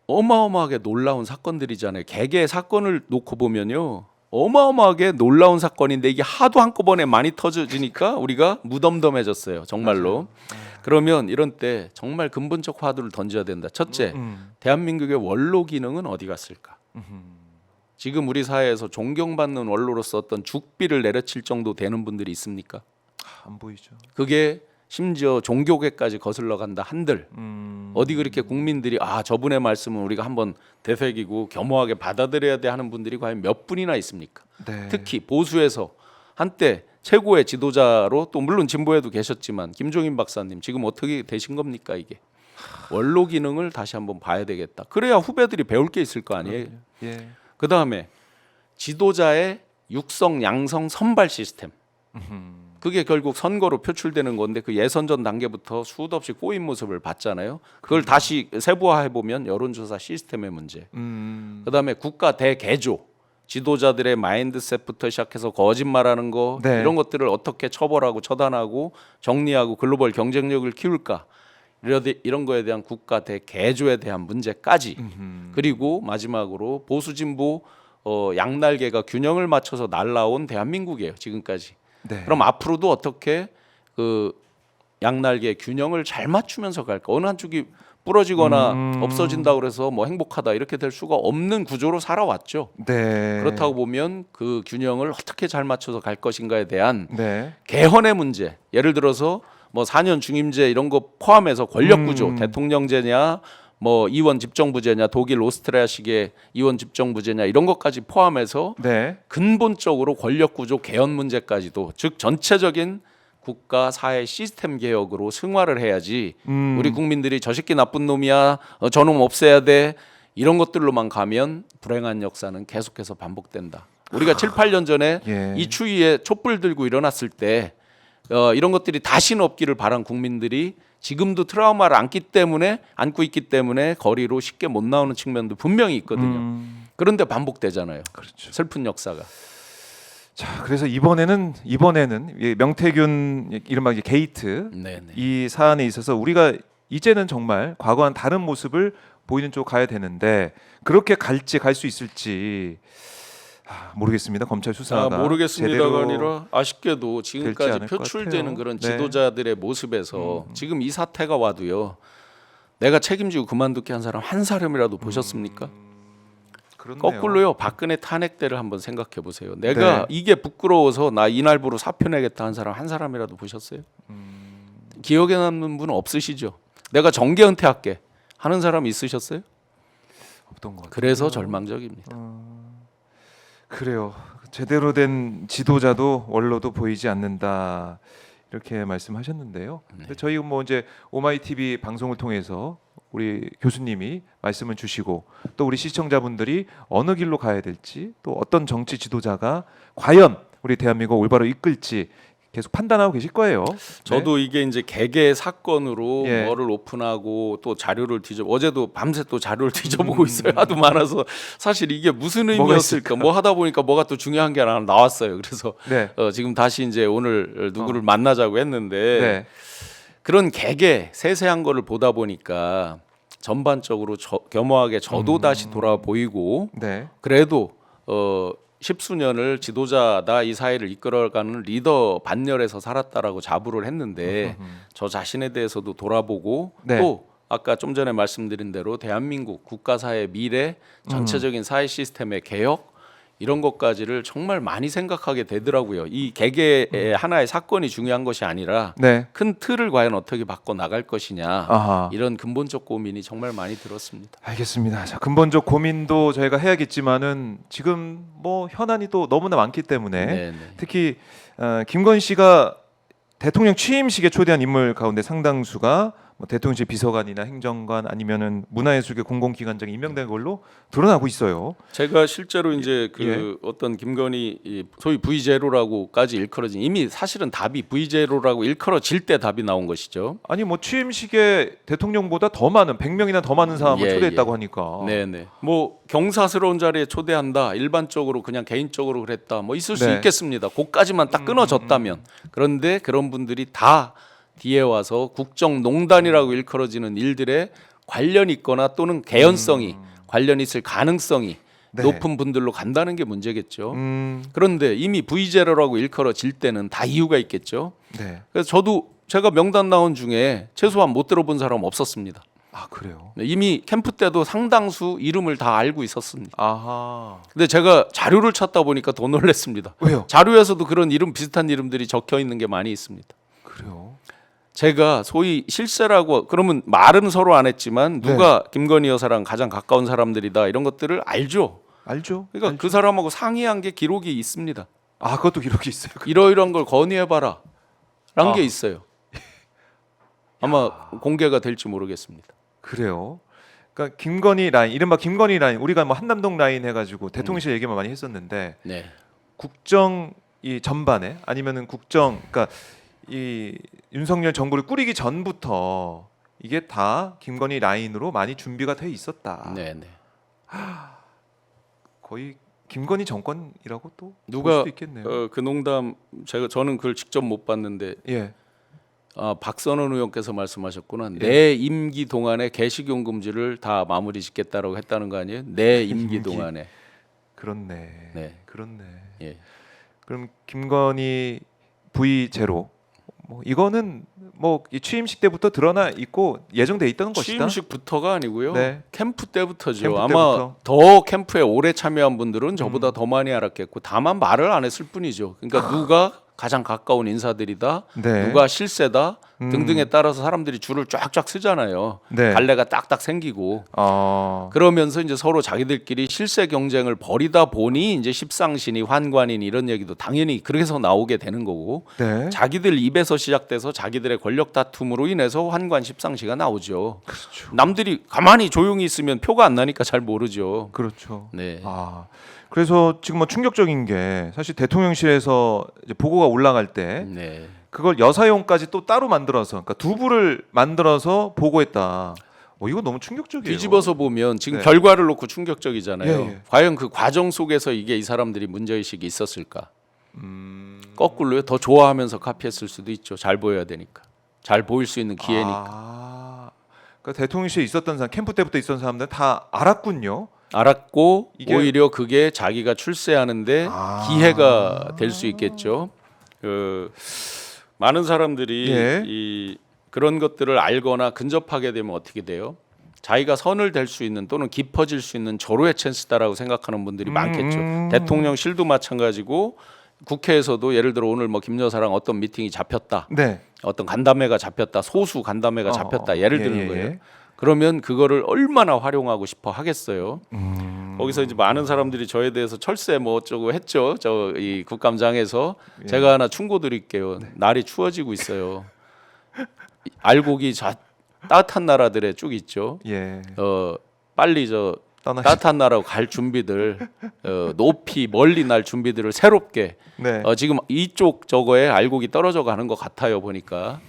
어마어마하게 놀라운 사건들이잖아요. 개개 사건을 놓고 보면요, 어마어마하게 놀라운 사건인데 이게 하도 한꺼번에 많이 터지니까 우리가 무덤덤해졌어요. 정말로. 그러면 이런 때 정말 근본적 화두를 던져야 된다. 첫째, 대한민국의 원로 기능은 어디 갔을까? 지금 우리 사회에서 존경받는 원로로서 어떤 죽비를 내려칠 정도 되는 분들이 있습니까?
안 보이죠.
그게 심지어 종교계까지 거슬러 간다 한들 어디 그렇게 국민들이 저분의 말씀은 우리가 한번 되새기고 겸허하게 받아들여야 돼 하는 분들이 과연 몇 분이나 있습니까?
네.
특히 보수에서 한때 최고의 지도자로 또 물론 진보에도 계셨지만 김종인 박사님 지금 어떻게 되신 겁니까? 이게 원로 기능을 다시 한번 봐야 되겠다. 그래야 후배들이 배울 게 있을 거 아니에요.
예.
그 다음에 지도자의 육성, 양성, 선발 시스템. 그게 결국 선거로 표출되는 건데 그 예선전 단계부터 수도 없이 꼬인 모습을 봤잖아요. 그걸 다시 세부화해 보면 여론조사 시스템의 문제. 그다음에 국가 대개조, 지도자들의 마인드셋부터 시작해서 거짓말하는 거
네.
이런 것들을 어떻게 처벌하고 처단하고 정리하고 글로벌 경쟁력을 키울까 이런 거에 대한 국가 대개조에 대한 문제까지 그리고 마지막으로 보수 진보 양날개가 균형을 맞춰서 날라온 대한민국이에요 지금까지.
네.
그럼 앞으로도 어떻게 그 양날개 균형을 잘 맞추면서 갈까? 어느 한쪽이 부러지거나 없어진다 그래서 뭐 행복하다 이렇게 될 수가 없는 구조로 살아왔죠.
네.
그렇다고 보면 그 균형을 어떻게 잘 맞춰서 갈 것인가에 대한
네.
개헌의 문제. 예를 들어서 뭐 4년 중임제 이런 거 포함해서 권력 구조, 대통령제냐 뭐 이원 집정부제냐 독일 오스트리아식의 이원 집정부제냐 이런 것까지 포함해서
네.
근본적으로 권력 구조 개헌 문제까지도 즉 전체적인 국가 사회 시스템 개혁으로 승화를 해야지 우리 국민들이 저 새끼 나쁜 놈이야 저놈 없애야 돼 이런 것들로만 가면 불행한 역사는 계속해서 반복된다. 우리가 7, 8년 전에
예.
이 추위에 촛불 들고 일어났을 때 이런 것들이 다시는 없기를 바란 국민들이 지금도 트라우마를 안고 있기 때문에 거리로 쉽게 못 나오는 측면도 분명히 있거든요. 그런데 반복되잖아요.
그렇죠.
슬픈 역사가.
자, 그래서 이번에는 이 명태균 이른바 이제 게이트
네네.
이 사안에 있어서 우리가 이제는 정말 과거와는 다른 모습을 보이는 쪽 가야 되는데 그렇게 갈 수 있을지 모르겠습니다. 검찰 수사가
모르겠습니다가
제대로
아니라 아쉽게도
될지
지금까지
않을 것
표출되는
같아요.
그런
네.
지도자들의 모습에서 지금 이 사태가 와도요. 내가 책임지고 그만두게 한 사람 한 사람이라도 보셨습니까?
그렇네요.
거꾸로요. 박근혜 탄핵 때를 한번 생각해 보세요. 내가
네.
이게 부끄러워서 나 이날부로 사표 내겠다 한 사람 한 사람이라도 보셨어요? 기억에 남는 분은 없으시죠? 내가 정계 은퇴할게 하는 사람 있으셨어요?
없던 것 같아요.
그래서 절망적입니다.
그래요. 제대로 된 지도자도 원로도 보이지 않는다. 이렇게 말씀하셨는데요. 근데 저희 뭐 이제 오마이 TV 방송을 통해서 우리 교수님이 말씀을 주시고 또 우리 시청자분들이 어느 길로 가야 될지 또 어떤 정치 지도자가 과연 우리 대한민국을 올바로 이끌지 계속 판단하고 계실 거예요.
저도 이게 이제 개개 사건으로
예.
뭐를 오픈하고 또 자료를 어제도 밤새 또 자료를 뒤져보고 있어요. 하도 많아서 사실 이게 무슨
뭐가
의미였을까? 뭐 하다 보니까 뭐가 또 중요한 게 하나 나왔어요. 그래서
네.
지금 다시 이제 오늘 누구를 만나자고 했는데
네.
그런 개개 세세한 거를 보다 보니까 전반적으로 겸허하게 저도 다시 돌아 보이고
네.
그래도 십수년을 지도자다 이 사회를 이끌어가는 리더 반열에서 살았다라고 자부를 했는데 저 자신에 대해서도 돌아보고
네.
또 아까 좀 전에 말씀드린 대로 대한민국 국가사회 미래 전체적인 사회 시스템의 개혁 이런 것까지를 정말 많이 생각하게 되더라고요. 이 개개의 하나의 사건이 중요한 것이 아니라
네.
큰 틀을 과연 어떻게 바꿔 나갈 것이냐
아하.
이런 근본적 고민이 정말 많이 들었습니다.
알겠습니다. 자, 근본적 고민도 저희가 해야겠지만은 지금 뭐 현안이 또 너무나 많기 때문에
네네.
특히 김건희 씨가 대통령 취임식에 초대한 인물 가운데 상당수가 뭐 대통령실 비서관이나 행정관 아니면은 문화예술계 공공기관장이 임명된 걸로 드러나고 있어요.
제가 실제로 이제 그
예.
어떤 김건희 이 소위 V0라고까지 일컬어진 이미 사실은 답이 V0라고 일컬어질 때 답이 나온 것이죠.
아니 뭐 취임식에 대통령보다 더 많은 100명이나 더 많은 사람을
예,
초대했다고
예.
하니까.
네네. 뭐 경사스러운 자리에 초대한다. 일반적으로 그냥 개인적으로 그랬다. 뭐 있을 수
네.
있겠습니다. 그까지만 딱 끊어졌다면. 그런데 그런 분들이 다 뒤에 와서 국정농단이라고 일컬어지는 일들에 관련이 있거나 또는 개연성이 관련이 있을 가능성이
네.
높은 분들로 간다는 게 문제겠죠.
음,
그런데 이미 V0라고 일컬어질 때는 다 이유가 있겠죠.
네.
그래서 저도 제가 명단 나온 중에 최소한 못 들어본 사람 없었습니다.
아 그래요.
이미 캠프 때도 상당수 이름을 다 알고 있었습니다.
아하.
근데 제가 자료를 찾다 보니까 더 놀랐습니다.
왜요?
자료에서도 그런 이름 비슷한 이름들이 적혀 있는 게 많이 있습니다.
그래요.
제가 소위 실세라고 그러면 말은 서로 안 했지만 누가 김건희 여사랑 가장 가까운 사람들이다 이런 것들을 알죠.
알죠.
그러니까 그 사람하고 상의한 게 기록이 있습니다.
아 그것도 기록이 있어요.
이러이러한 걸 건의해봐라 라는
아.
게 있어요. 아마 공개가 될지 모르겠습니다.
그래요. 그러니까 김건희 라인, 이른바 김건희 라인, 우리가 뭐 한남동 라인 해가지고 대통령실 얘기만 많이 했었는데
네.
국정 이 전반에 아니면은 국정, 그러니까 이 윤석열 정부를 꾸리기 전부터 이게 다 김건희 라인으로 많이 준비가 돼 있었다.
네, 네.
거의 김건희 정권이라고 또 볼
누가
수도 있겠네요.
그 농담 저는 그걸 직접 못 봤는데
예.
박선원 의원께서 말씀하셨구나. 내 임기 동안에 개식용 금지를 다 마무리 짓겠다라고 했다는 거 아니에요? 내 임기
임기.
동안에.
그렇네.
네.
그렇네.
예.
그럼 김건희 V 제로 뭐 이거는 뭐 이 취임식 때부터 드러나 있고 예정돼 있던 것이다.
취임식부터가 아니고요.
네.
캠프 때부터죠.
캠프
아마
때부터.
더 캠프에 오래 참여한 분들은 저보다 더 많이 알았겠고 다만 말을 안 했을 뿐이죠. 그러니까 누가 가장 가까운 인사들이다,
네.
누가 실세다 등등에 따라서 사람들이 줄을 쫙쫙 쓰잖아요.
네.
갈래가 딱딱 생기고
어.
그러면서 이제 서로 자기들끼리 실세 경쟁을 벌이다 보니 이제 십상신이 환관인 이런 얘기도 당연히 그래서 나오게 되는 거고
네.
자기들 입에서 시작돼서 자기들의 권력 다툼으로 인해서 환관 십상시가 나오죠.
그렇죠.
남들이 가만히 조용히 있으면 표가 안 나니까 잘 모르죠.
그렇죠.
네.
아. 그래서 지금 뭐 충격적인 게 사실 대통령실에서 이제 보고가 올라갈 때
네.
그걸 여사용까지 또 따로 만들어서 그러니까 두 부를 만들어서 보고했다. 이거 너무 충격적이에요.
뒤집어서 보면 지금
네.
결과를 놓고 충격적이잖아요.
예, 예.
과연 그 과정 속에서 이게 이 사람들이 문제의식이 있었을까?
음.
거꾸로요. 더 좋아하면서 카피했을 수도 있죠. 잘 보여야 되니까. 잘 보일 수 있는 기회니까.
그러니까 대통령실에 있었던 사람, 캠프 때부터 있었던 사람들 다 알았군요.
알았고
이게-
오히려 그게 자기가 출세하는데
아.
기회가 될 수 있겠죠. 그 많은 사람들이
예.
이 그런 것들을 알거나 근접하게 되면 어떻게 돼요? 자기가 선을 댈 수 있는 또는 깊어질 수 있는 절호의 찬스다라고 생각하는 분들이 많겠죠. 대통령실도 마찬가지고 국회에서도 예를 들어 오늘 뭐 김 여사랑 어떤 미팅이 잡혔다.
네.
어떤 간담회가 잡혔다. 소수 간담회가 잡혔다. 예를 드는
예, 예,
거예요.
예.
그러면 그거를 얼마나 활용하고 싶어 하겠어요.
음.
거기서 이제 많은 사람들이 저에 대해서 철새 뭐 어쩌고 했죠. 저 이 국감장에서
예.
제가 하나 충고 드릴게요. 날이 추워지고 있어요. 알곡이 따뜻한 나라들에 쭉 있죠.
예.
빨리 저
떠나시.
따뜻한 나라로 갈 준비들 높이 멀리 날 준비들을 새롭게
네.
지금 이쪽 저거에 알곡이 떨어져 가는 것 같아요. 보니까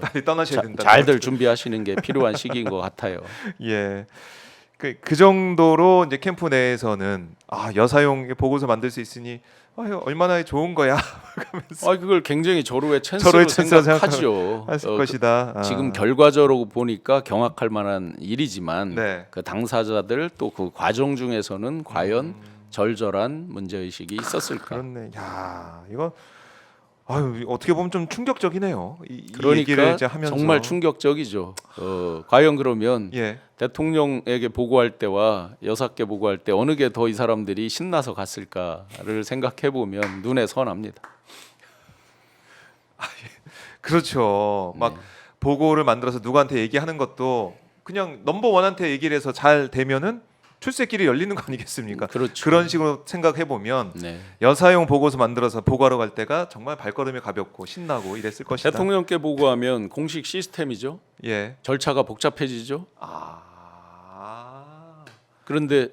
빨리 떠나셔야 된다.
잘들 준비하시는 게 필요한 시기인 것 같아요.
예. 그 정도로 이제 캠프 내에서는 여사용 보고서 만들 수 있으니 얼마나 좋은 거야.
그걸 굉장히 절호의 찬스로
절호의 찬스로
생각하죠.
했을 것이다.
지금 결과적으로 보니까 경악할 만한 일이지만
네.
그 당사자들 또 그 과정 중에서는 과연 절절한 문제 의식이 있었을까?
그렇네. 야, 이거 어떻게 보면 좀 충격적이네요. 이 얘기를
그러니까
이제 하면서
정말 충격적이죠. 과연 그러면
예.
대통령에게 보고할 때와 여사께 보고할 때 어느 게 더 이 사람들이 신나서 갔을까를 생각해 보면 눈에 선합니다.
그렇죠. 막 보고를 만들어서 누구한테 얘기하는 것도 그냥 넘버 원한테 얘기를 해서 잘 되면은 출세길이 열리는 거 아니겠습니까?
그렇죠.
그런 식으로 생각해 보면
네.
여사용 보고서 만들어서 보고하러 갈 때가 정말 발걸음이 가볍고 신나고 이랬을 것이다.
대통령께 보고하면 공식 시스템이죠.
예.
절차가 복잡해지죠.
아.
그런데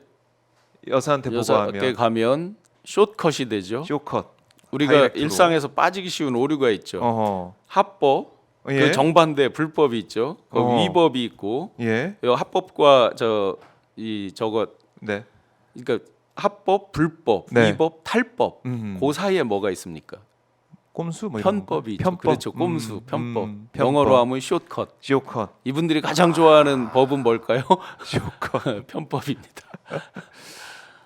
여사한테
여사께
보고하면
가면 숏컷이 되죠.
쇼컷.
우리가
다이렉트로.
일상에서 빠지기 쉬운 오류가 있죠.
어허.
합법,
예.
그 정반대 불법이 있죠. 그 위법이 있고,
예.
이 합법과 저거
네.
그러니까 합법, 불법,
네.
위법, 탈법.
음.
그 사이에 뭐가 있습니까?
꼼수 뭐 이런
편법이 있죠.
편법.
그렇죠. 꼼수, 편법.
편법.
영어로 하면 숏컷.
쇼컷.
이분들이 가장 좋아하는 법은 뭘까요?
쇼컷.
편법입니다.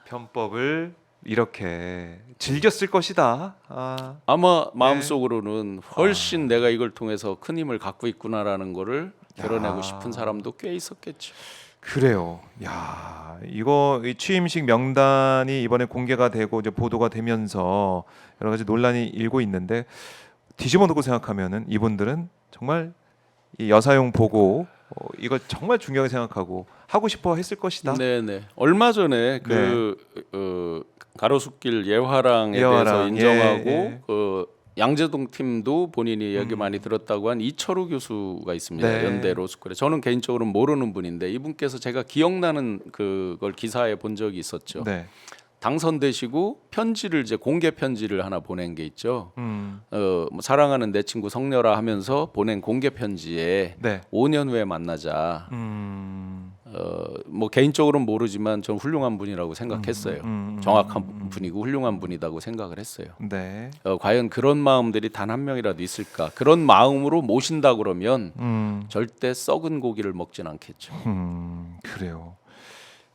편법을 이렇게 즐겼을 것이다. 아.
아마 마음속으로는 훨씬 내가 이걸 통해서 큰 힘을 갖고 있구나라는 거를 드러내고 싶은 사람도 꽤 있었겠죠.
그래요. 야, 이거 이 취임식 명단이 이번에 공개가 되고 이제 보도가 되면서 여러 가지 논란이 일고 있는데 뒤집어 놓고 생각하면은 이분들은 정말 이 여사용 보고 이걸 정말 중요하게 생각하고 하고 싶어 했을 것이다.
네네. 얼마 전에 가로수길 예화랑에 대해서
예화랑,
인정하고
예.
그 양재동 팀도 본인이 얘기 많이 들었다고 한 이철우 교수가 있습니다.
네.
연대 로스쿨에. 저는 개인적으로 모르는 분인데 이분께서 제가 기억나는 그걸 기사에 본 적이 있었죠.
네.
당선되시고 편지를 이제 공개 편지를 하나 보낸 게 있죠. 뭐 사랑하는 내 친구 성렬아 하면서 보낸 공개 편지에
네.
5년 후에 만나자. 뭐 개인적으로는 모르지만 전 훌륭한 분이라고 생각했어요. 정확한 분이고 훌륭한 분이라고 생각을 했어요.
네.
과연 그런 마음들이 단 한 명이라도 있을까? 그런 마음으로 모신다 그러면 절대 썩은 고기를 먹진 않겠죠.
그래요.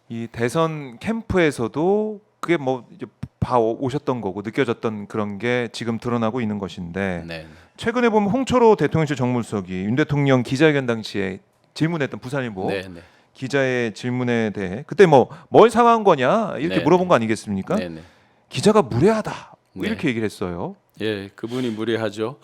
이 대선 캠프에서도 그게 뭐 이제 봐 오셨던 거고 느껴졌던 그런 게 지금 드러나고 있는 것인데
네.
최근에 보면 홍철호 대통령실 정무수석이 윤 대통령 기자회견 당시에 질문했던 부산일보
네, 네.
기자의 질문에 대해 그때 뭐 뭘 사과한 거냐 이렇게
네,
물어본 거 아니겠습니까?
네, 네.
기자가 무례하다 뭐
네.
이렇게 얘기를 했어요.
예, 그분이 무례하죠.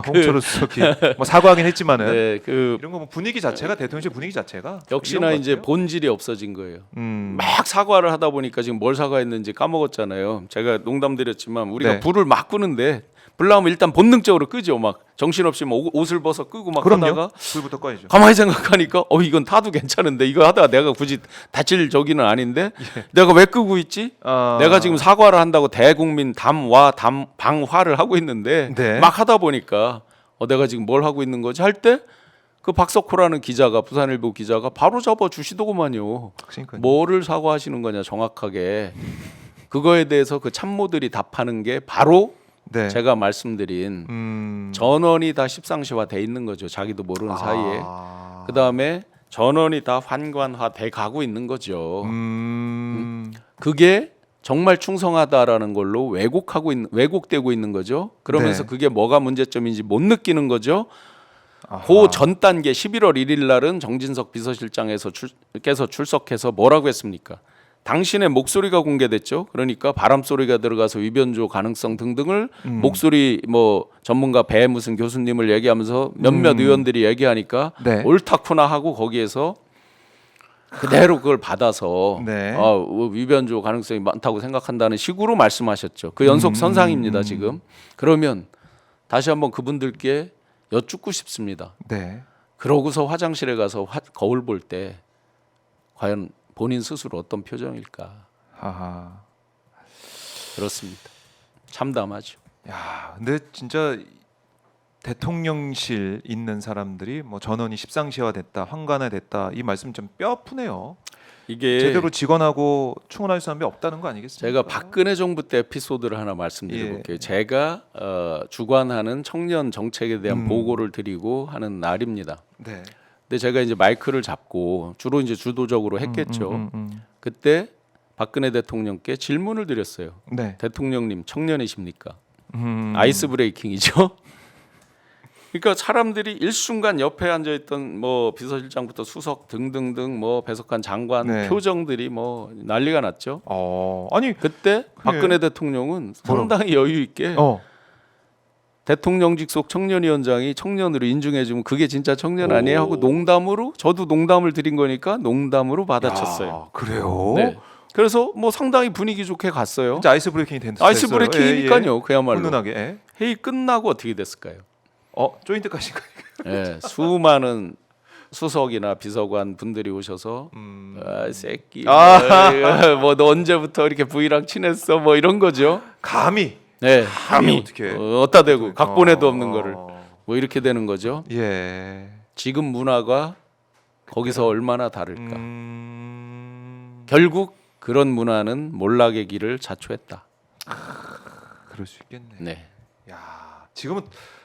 홍철호 수석이 뭐 사과하긴 했지만은
네, 그
이런 거 뭐 분위기 자체가 대통령실 분위기 자체가
역시나
이런 것
이제
같아요.
본질이 없어진 거예요.
음.
막 사과를 하다 보니까 지금 뭘 사과했는지 까먹었잖아요. 제가 농담드렸지만 우리가
네.
불을 막 끄는데 불 나오면 일단 본능적으로 끄죠. 막 정신없이 뭐 옷을 벗어 끄고 막
그럼요.
하다가
불부터 꺼야죠.
가만히 생각하니까 이건 타도 괜찮은데 이거 하다가 내가 굳이 다칠 저기는 아닌데 내가 왜 끄고 있지?
아.
내가 지금 사과를 한다고 대국민 방화를 하고 있는데
네.
막 하다 보니까 내가 지금 뭘 하고 있는 거지 할 때 그 박석호라는 기자가 부산일보 기자가 바로 잡아 주시더구만요.
그러니까요.
뭐를 사과하시는 거냐 정확하게 그거에 대해서 그 참모들이 답하는 게 바로
네.
제가 말씀드린 전원이 다 십상시화 돼 있는 거죠. 자기도 모르는 사이에.
아.
그 다음에 전원이 다 환관화돼 가고 있는 거죠. 그게 정말 충성하다라는 걸로 왜곡되고 있는 거죠. 그러면서
네.
그게 뭐가 문제점인지 못 느끼는 거죠.
아하.
그 전 단계 11월 1일 날은 정진석 비서실장께서 출석해서 뭐라고 했습니까? 당신의 목소리가 공개됐죠. 그러니까 바람 소리가 들어가서 위변조 가능성 등등을 목소리 뭐 전문가 배 무슨 교수님을 얘기하면서 몇몇 의원들이 얘기하니까
네.
옳다쿠나 하고 거기에서 그대로 그걸 받아서
네.
위변조 가능성이 많다고 생각한다는 식으로 말씀하셨죠. 그 연속 선상입니다 지금. 그러면 다시 한번 그분들께 여쭙고 싶습니다.
네.
그러고서 화장실에 가서 거울 볼 때 과연 본인 스스로 어떤 표정일까?
하하.
그렇습니다. 참담하죠.
야, 근데 진짜 대통령실 있는 사람들이 뭐 전원이 십상시화됐다, 환관화됐다 이 말씀 좀 뼈 아프네요.
이게
제대로 직원하고 충원할 사람이 없다는 거 아니겠습니까?
제가 박근혜 정부 때 에피소드를 하나 말씀드려볼게요.
예.
제가 주관하는 청년 정책에 대한 보고를 드리고 하는 날입니다.
네.
근데 제가 이제 마이크를 잡고 주로 이제 주도적으로 했겠죠. 그때 박근혜 대통령께 질문을 드렸어요.
네.
대통령님 청년이십니까? 아이스 브레이킹이죠. 그러니까 사람들이 일순간 옆에 앉아있던 뭐 비서실장부터 수석 등등등 뭐 배석한 장관
네.
표정들이 뭐 난리가 났죠.
아니
그때 박근혜 대통령은 상당히 여유 있게 대통령직 속 청년위원장이 청년으로 인증해주면 그게 진짜 청년
오.
아니에요 하고 농담으로 저도 농담을 드린 거니까 농담으로 받아쳤어요.
야, 그래요?
네. 그래서 뭐 상당히 분위기 좋게 갔어요.
진짜 아이스 브레이킹이 됐어요.
아이스 브레이킹이니까요. 그야말로
훈훈하게. 예.
회의 끝나고 어떻게 됐을까요?
조인트까지.
예, 수많은 수석이나 비서관 분들이 오셔서 새끼 뭐 너 언제부터 이렇게 부이랑 친했어 뭐 이런 거죠.
감히.
네,
감히 어떻게?
어디다 대고 각본에도 없는 거를 뭐 이렇게 되는 거죠.
예.
지금 문화가 거기서 얼마나 다를까. 결국 그런 문화는 몰락의 길을 자초했다.
그럴 수 있겠네.
네.
야, 지금은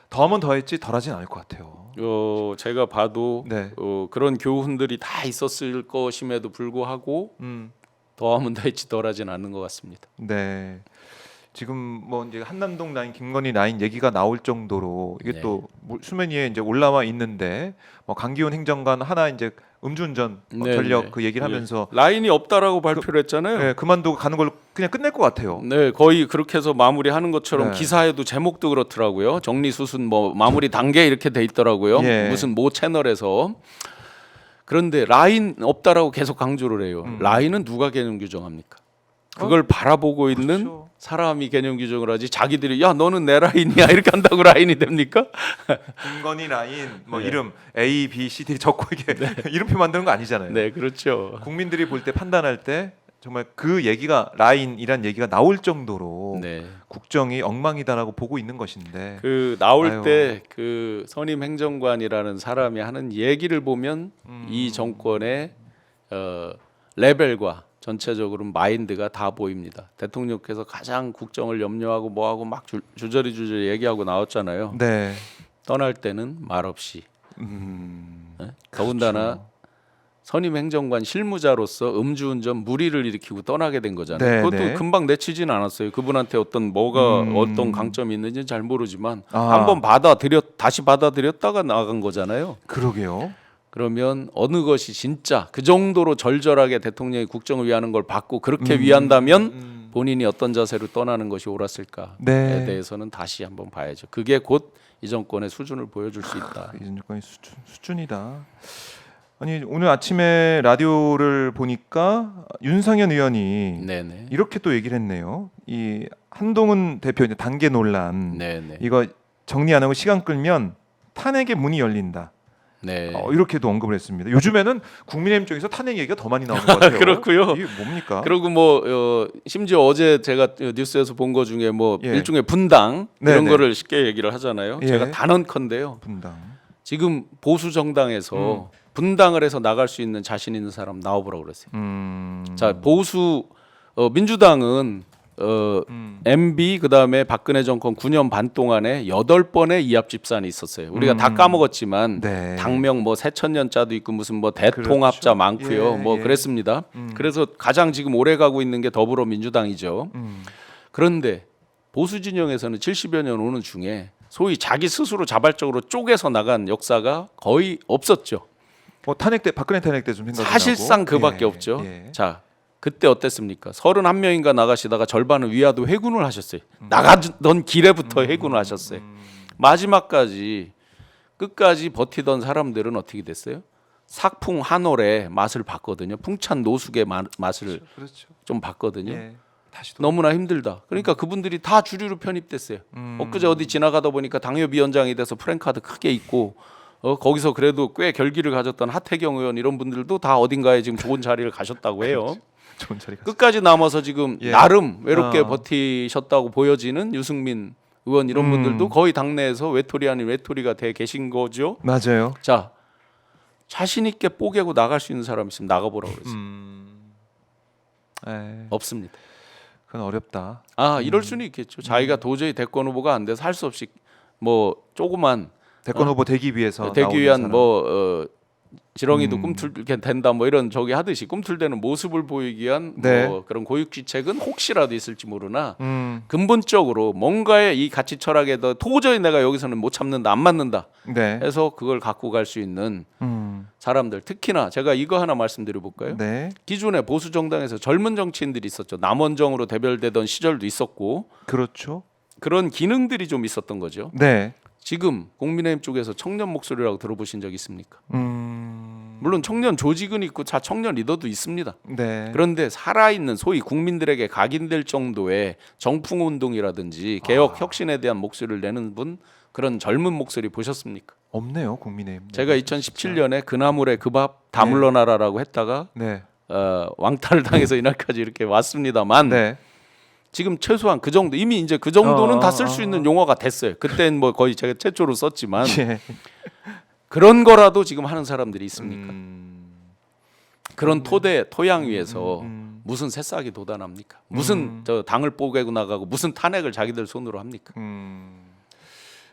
더하면 더했지 덜하진 않을 것 같아요.
제가 봐도
네.
그런 교훈들이 다 있었을 것임에도 불구하고 더하면 더했지 덜하진 않는 것 같습니다.
네. 지금 뭐 이제 한남동 라인, 김건희 라인 얘기가 나올 정도로 이게
네.
또 수면 위에 이제 올라와 있는데 뭐 강기훈 행정관 하나 이제 음주운전
네,
전력
네.
그 얘기를 하면서
라인이 없다라고 발표를 했잖아요.
네, 그만두고 가는 걸로 그냥 끝낼 것 같아요.
네, 거의 그렇게 해서 마무리하는 것처럼
네.
기사에도 제목도 그렇더라고요. 정리수순 뭐 마무리 단계 이렇게 돼 있더라고요.
예.
무슨 모 채널에서. 그런데 라인 없다라고 계속 강조를 해요. 라인은 누가 개념 규정합니까? 그걸 바라보고 있는
그렇죠.
사람이 개념 규정을 하지 자기들이 야 너는 내 라인이야 이렇게 한다고 라인이 됩니까?
김건희 라인 뭐
네.
이름 A, B, C, D 적고 이게 이름표 만드는 거 아니잖아요.
네, 그렇죠.
국민들이 볼 때 판단할 때 정말 그 얘기가 라인이란 얘기가 나올 정도로
네.
국정이 엉망이다라고 보고 있는 것인데
그 나올
아유.
때 그 선임 행정관이라는 사람이 하는 얘기를 보면 이 정권의 레벨과 전체적으로 마인드가 다 보입니다. 대통령께서 가장 국정을 염려하고 뭐하고 막 주저리 얘기하고 나왔잖아요.
네.
떠날 때는 말없이. 네? 더군다나
그렇죠.
선임 행정관 실무자로서 음주운전 무리를 일으키고 떠나게 된 거잖아요.
네,
그것도
네.
금방 내치진 않았어요. 그분한테 어떤 어떤 강점이 있는지는 잘 모르지만
아.
한번 다시 받아들였다가 나간 거잖아요.
그러게요.
그러면 어느 것이 진짜 그 정도로 절절하게 대통령이 국정을 위하는 걸 받고 그렇게 위한다면 본인이 어떤 자세로 떠나는 것이 옳았을까에
네.
대해서는 다시 한번 봐야죠. 그게 곧 이 정권의 수준을 보여줄 수 있다.
이 정권의 수준이다. 아니 오늘 아침에 라디오를 보니까 윤상현 의원이
네네.
이렇게 또 얘기를 했네요. 이 한동훈 대표 이제 단계 논란
네네.
이거 정리 안 하고 시간 끌면 탄핵의 문이 열린다.
네.
이렇게도 언급을 했습니다. 요즘에는 국민의힘 쪽에서 탄핵 얘기가 더 많이 나오는 것 같아요.
그렇고요.
이게 뭡니까?
그리고 뭐 심지어 어제 제가 뉴스에서 본 거 중에 뭐
예.
일종의 분당 이런
네네.
거를 쉽게 얘기를 하잖아요.
예.
제가 단언컨대요.
분당.
지금 보수 정당에서 분당을 해서 나갈 수 있는 자신 있는 사람 나와보라고 그랬어요. 자 보수 민주당은 MB 그다음에 박근혜 정권 9년 반 동안에 8번의 이합 집산이 있었어요. 우리가 다 까먹었지만
네.
당명 뭐 새천년자도 있고 무슨 뭐 대통합자
그렇죠.
많고요.
예,
뭐
예.
그랬습니다. 그래서 가장 지금 오래 가고 있는 게 더불어민주당이죠. 그런데 보수 진영에서는 70여 년 오는 중에 소위 자기 스스로 자발적으로 쪼개서 나간 역사가 거의 없었죠.
뭐 탄핵 때 박근혜 탄핵 때 좀 생각이
사실상
나고.
그밖에
예,
없죠.
예.
자, 그때 어땠습니까? 31명인가 나가시다가 절반은 위화도 해군을 하셨어요. 나가던 길에부터 해군을 하셨어요. 마지막까지 끝까지 버티던 사람들은 어떻게 됐어요? 삭풍 한올의 맛을 봤거든요. 풍찬 노숙의 맛을
그렇죠.
좀 봤거든요.
예. 다시 또
너무나 힘들다. 그러니까 그분들이 다 주류로 편입됐어요. 엊그제 어디 지나가다 보니까 당협위원장이 돼서 프랭카드 크게 입고 거기서 그래도 꽤 결기를 가졌던 하태경 의원 이런 분들도 다 어딘가에 지금 좋은 자리를 가셨다고 해요.
좋은 자리가.
끝까지 남아서 지금
예.
나름 외롭게
어.
버티셨다고 보여지는 유승민 의원 이런 분들도 거의 당내에서 외톨이 아닌 외톨이가 돼 계신 거죠.
맞아요.
자, 자신 있게 뽀개고 나갈 수 있는 사람 있으면 나가보라고 그랬어요. 없습니다.
그건 어렵다.
이럴 수는 있겠죠. 자기가 도저히 대권 후보가 안 돼서 할 수 없이 뭐 조그만
대권 후보 되기 위해서
되기
나오는
위한
사람.
뭐 지렁이도 꿈틀게 된다 뭐 이런 저기 하듯이 꿈틀대는 모습을 보이기 위한
네.
뭐 그런 고육지책은 혹시라도 있을지 모르나
음.
근본적으로 뭔가의 이 가치 철학에 더 도저히 내가 여기서는 못 참는다 안 맞는다
네.
해서 그걸 갖고 갈 수 있는 사람들 특히나 제가 이거 하나 말씀드려 볼까요?
네.
기존에 보수 정당에서 젊은 정치인들이 있었죠. 남원정으로 대별되던 시절도 있었고
그렇죠.
그런 기능들이 좀 있었던 거죠.
네.
지금 국민의힘 쪽에서 청년 목소리라고 들어보신 적 있습니까?
음.
물론 청년 조직은 있고 청년 리더도 있습니다.
네.
그런데 살아있는 소위 국민들에게 각인될 정도의 정풍운동이라든지 개혁 혁신에 대한 목소리를 내는 분, 그런 젊은 목소리 보셨습니까?
없네요, 국민의힘.
제가 2017년에 그나물의 그 밥 다 물러나라라고 했다가
네.
왕따를 당해서 이날까지 이렇게 왔습니다만
네.
지금 최소한 그 정도, 이미 이제 그 정도는 다 쓸 수
어.
있는 용어가 됐어요. 그땐 뭐 거의 제가 최초로 썼지만
예.
그런 거라도 지금 하는 사람들이 있습니까? 그런
그렇네.
토양 위에서 무슨 새싹이 돋아납니까? 무슨 저 당을 뽀개고 나가고 무슨 탄핵을 자기들 손으로 합니까?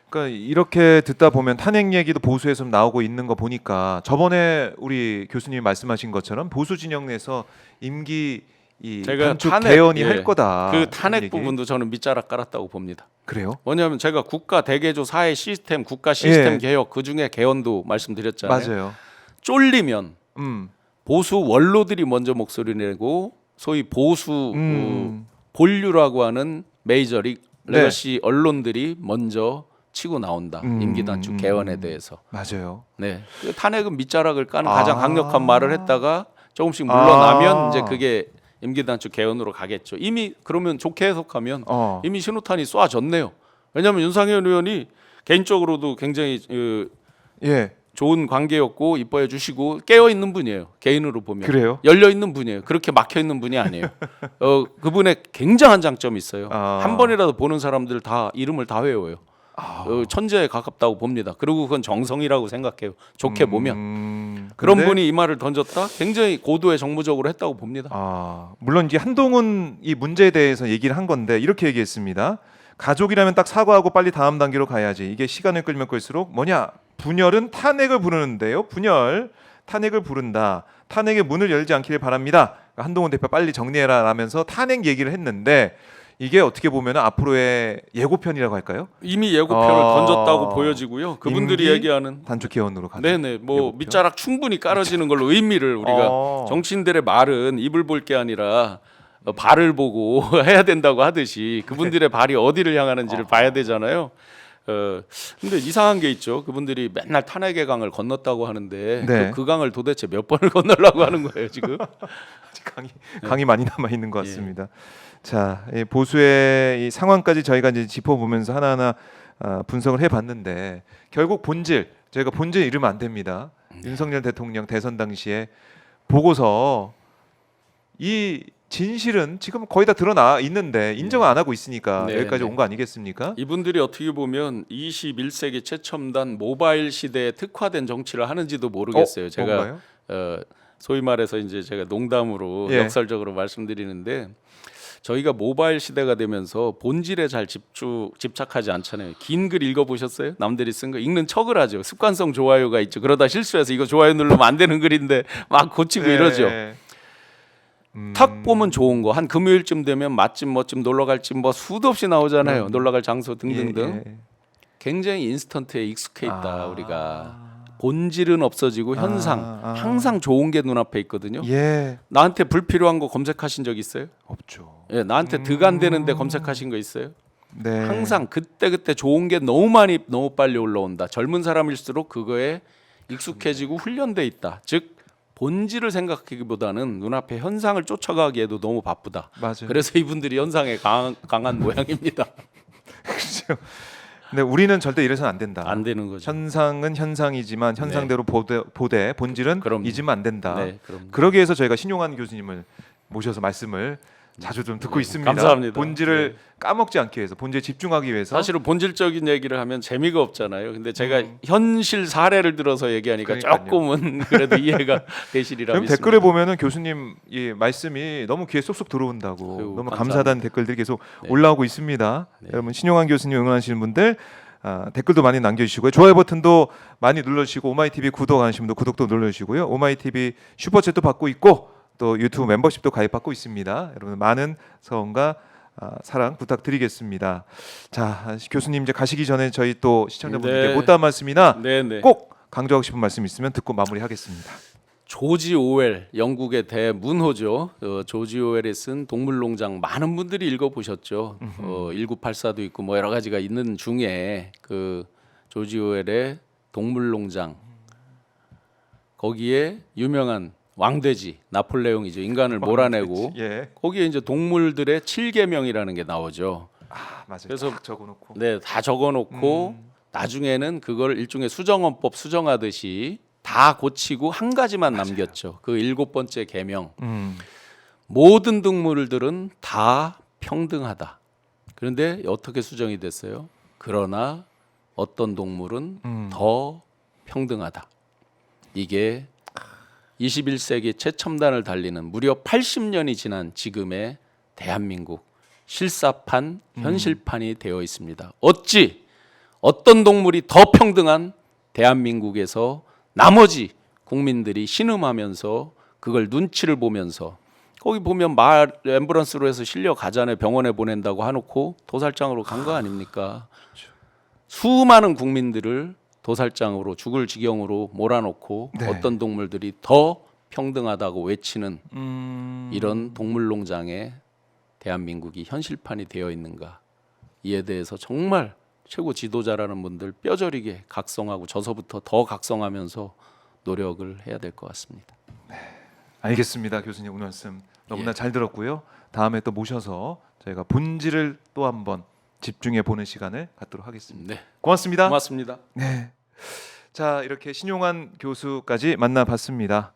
그러니까 이렇게 듣다 보면 탄핵 얘기도 보수에서 좀 나오고 있는 거 보니까 저번에 우리 교수님이 말씀하신 것처럼 보수 진영 내에서 임기 이
제가
단축
탄핵,
개헌이
예,
할 거다.
그 탄핵
얘기.
부분도 저는 밑자락 깔았다고 봅니다.
그래요?
왜냐하면 제가 국가 대개조 사회 시스템, 국가 시스템
예.
개혁, 그 중에 개헌도 말씀드렸잖아요.
맞아요.
쫄리면
음.
보수 원로들이 먼저 목소리 내고 소위 보수 본류라고 하는 메이저리
네.
레거시 언론들이 먼저 치고 나온다. 임기 단축 개헌에 대해서.
맞아요.
네. 그 탄핵은 밑자락을 까는
아.
가장 강력한 말을 했다가 조금씩 물러나면 이제 그게 임기 단축 개헌으로 가겠죠. 이미 그러면 좋게 해석하면 이미 신호탄이 쏴졌네요. 왜냐하면 윤상현 의원이 개인적으로도 굉장히
예.
좋은 관계였고 이뻐해 주시고 깨어 있는 분이에요. 개인으로 보면
그래요?
열려 있는 분이에요. 그렇게 막혀 있는 분이 아니에요. 그분의 굉장한 장점이 있어요. 한 번이라도 보는 사람들 다 이름을 다 외워요. 천재에 가깝다고 봅니다. 그리고 그건 정성이라고 생각해요. 좋게 보면 그런
근데
분이 이 말을 던졌다. 굉장히 고도의 정무적으로 했다고 봅니다.
물론 이제 한동훈 이 문제에 대해서 얘기를 한 건데 이렇게 얘기했습니다. 가족이라면 딱 사과하고 빨리 다음 단계로 가야지. 이게 시간을 끌면 끌수록 뭐냐? 분열은 탄핵을 부르는데요. 분열, 탄핵을 부른다. 탄핵의 문을 열지 않기를 바랍니다. 한동훈 대표 빨리 정리해라 라면서 탄핵 얘기를 했는데 이게 어떻게 보면 앞으로의 예고편이라고 할까요?
이미 예고편을 던졌다고 보여지고요. 그분들이
임기
얘기하는
단축 개헌으로 가는.
네네 뭐
예고편?
밑자락 충분히 깔아지는 걸로 의미를 우리가 정치인들의 말은 입을 볼 게 아니라 발을 보고 해야 된다고 하듯이 그분들의 발이 어디를 향하는지를 봐야 되잖아요. 근데 이상한 게 있죠. 그분들이 맨날 탄핵의 강을 건넜다고 하는데
네.
그 강을 도대체 몇 번을 건너려고 하는 거예요 지금?
강이 많이 남아 있는 것 같습니다. 자, 이 보수의 이 상황까지 저희가 이제 짚어보면서 하나하나 분석을 해봤는데 결국 본질 저희가 본질 잃으면 안 됩니다. 윤석열 대통령 대선 당시에 보고서 이 진실은 지금 거의 다 드러나 있는데 인정을 안 하고 있으니까
네,
여기까지
네.
온 거 아니겠습니까?
이분들이 어떻게 보면 21세기 최첨단 모바일 시대에 특화된 정치를 하는지도 모르겠어요. 제가
뭔가요?
소위 말해서 이제 제가 농담으로
예.
역설적으로 말씀드리는데 저희가 모바일 시대가 되면서 본질에 잘 집착하지 않잖아요. 긴 글 읽어보셨어요? 남들이 쓴 거 읽는 척을 하죠. 습관성 좋아요가 있죠. 그러다 실수해서 이거 좋아요 누르면 안 되는 글인데 막 고치고 이러죠. 탁 보면 좋은 거 한 금요일쯤 되면 맛집 뭐쯤 놀러 갈 집 뭐 수도 없이 나오잖아요. 놀러 갈 장소 등등등.
예.
굉장히 인스턴트에 익숙해 있다 우리가. 본질은 없어지고 현상 항상 좋은 게 눈앞에 있거든요.
예.
나한테 불필요한 거 검색하신 적 있어요?
없죠.
예, 나한테 득 안 되는데 검색하신 거 있어요?
네.
항상 그때 좋은 게 너무 많이 너무 빨리 올라온다. 젊은 사람일수록 그거에 익숙해지고 훈련돼 있다. 즉 본질을 생각하기보다는 눈앞에 현상을 쫓아가기에도 너무 바쁘다.
맞아요.
그래서 이분들이 현상에 강한 모양입니다.
그렇죠. 근데 우리는 절대 이래서는 안 된다.
안 되는 거죠.
현상은 현상이지만 현상대로 보되 본질은
그럼요.
잊으면 안 된다.
네, 그럼요.
그러기 위해서 저희가 신용환 교수님을 모셔서 말씀을 자주 좀 듣고 있습니다.
감사합니다.
본질을 까먹지 않기 위해서, 본질에 집중하기 위해서.
사실은 본질적인 얘기를 하면 재미가 없잖아요. 근데 제가 현실 사례를 들어서 얘기하니까
그러니까요.
조금은 그래도 이해가 되시리라
그럼
믿습니다.
댓글에 보면은 교수님 이 말씀이 너무 귀에 쏙쏙 들어온다고
아이고,
너무
감사합니다.
감사하다는 댓글들이 계속
네.
올라오고 있습니다.
네.
여러분 신용환 교수님 응원하시는 분들 댓글도 많이 남겨주시고요. 좋아요 버튼도 많이 눌러주시고 오마이TV 구독 안 하시는 분도 구독도 눌러주시고요. 오마이TV 슈퍼챗도 받고 있고 또 유튜브 멤버십도 가입받고 있습니다. 여러분 많은 성원과 사랑 부탁드리겠습니다. 자 교수님 이제 가시기 전에 저희 또 시청자분들께
네.
못다한 말씀이나
네네.
꼭 강조하고 싶은 말씀 있으면 듣고 마무리하겠습니다.
조지 오웰 영국의 대문호죠. 조지 오웰이 쓴 동물농장 많은 분들이 읽어보셨죠. 1984도 있고 뭐 여러 가지가 있는 중에 그 조지 오웰의 동물농장 거기에 유명한 왕돼지 나폴레옹이죠. 인간을 몰아내고
예.
거기에 이제 동물들의 7계명이라는 게 나오죠.
아 맞아요.
그래서
딱 적어놓고.
네, 다 적어놓고 나중에는 그걸 일종의 수정헌법 수정하듯이 다 고치고 한 가지만 남겼죠. 그 7번째 계명. 모든 동물들은 다 평등하다. 그런데 어떻게 수정이 됐어요? 그러나 어떤 동물은 더 평등하다. 이게 21세기 최첨단을 달리는 무려 80년이 지난 지금의 대한민국 실사판 현실판이 되어 있습니다. 어찌 어떤 동물이 더 평등한 대한민국에서 나머지 국민들이 신음하면서 그걸 눈치를 보면서 거기 보면 말 앰뷸런스로 해서 실려 가잖아요. 병원에 보낸다고 하놓고 도살장으로 간 거 아닙니까? 수많은 국민들을 도살장으로 죽을 지경으로 몰아놓고
네.
어떤 동물들이 더 평등하다고 외치는 이런 동물농장에 대한민국이 현실판이 되어 있는가 이에 대해서 정말 최고 지도자라는 분들 뼈저리게 각성하고 저서부터 더 각성하면서 노력을 해야 될 것 같습니다.
알겠습니다. 교수님 오늘 말씀 너무나
예.
잘 들었고요. 다음에 또 모셔서 저희가 본질을 또 한번 집중해 보는 시간을 갖도록 하겠습니다.
네,
고맙습니다.
고맙습니다.
네. 자 이렇게 신용환 교수까지 만나봤습니다.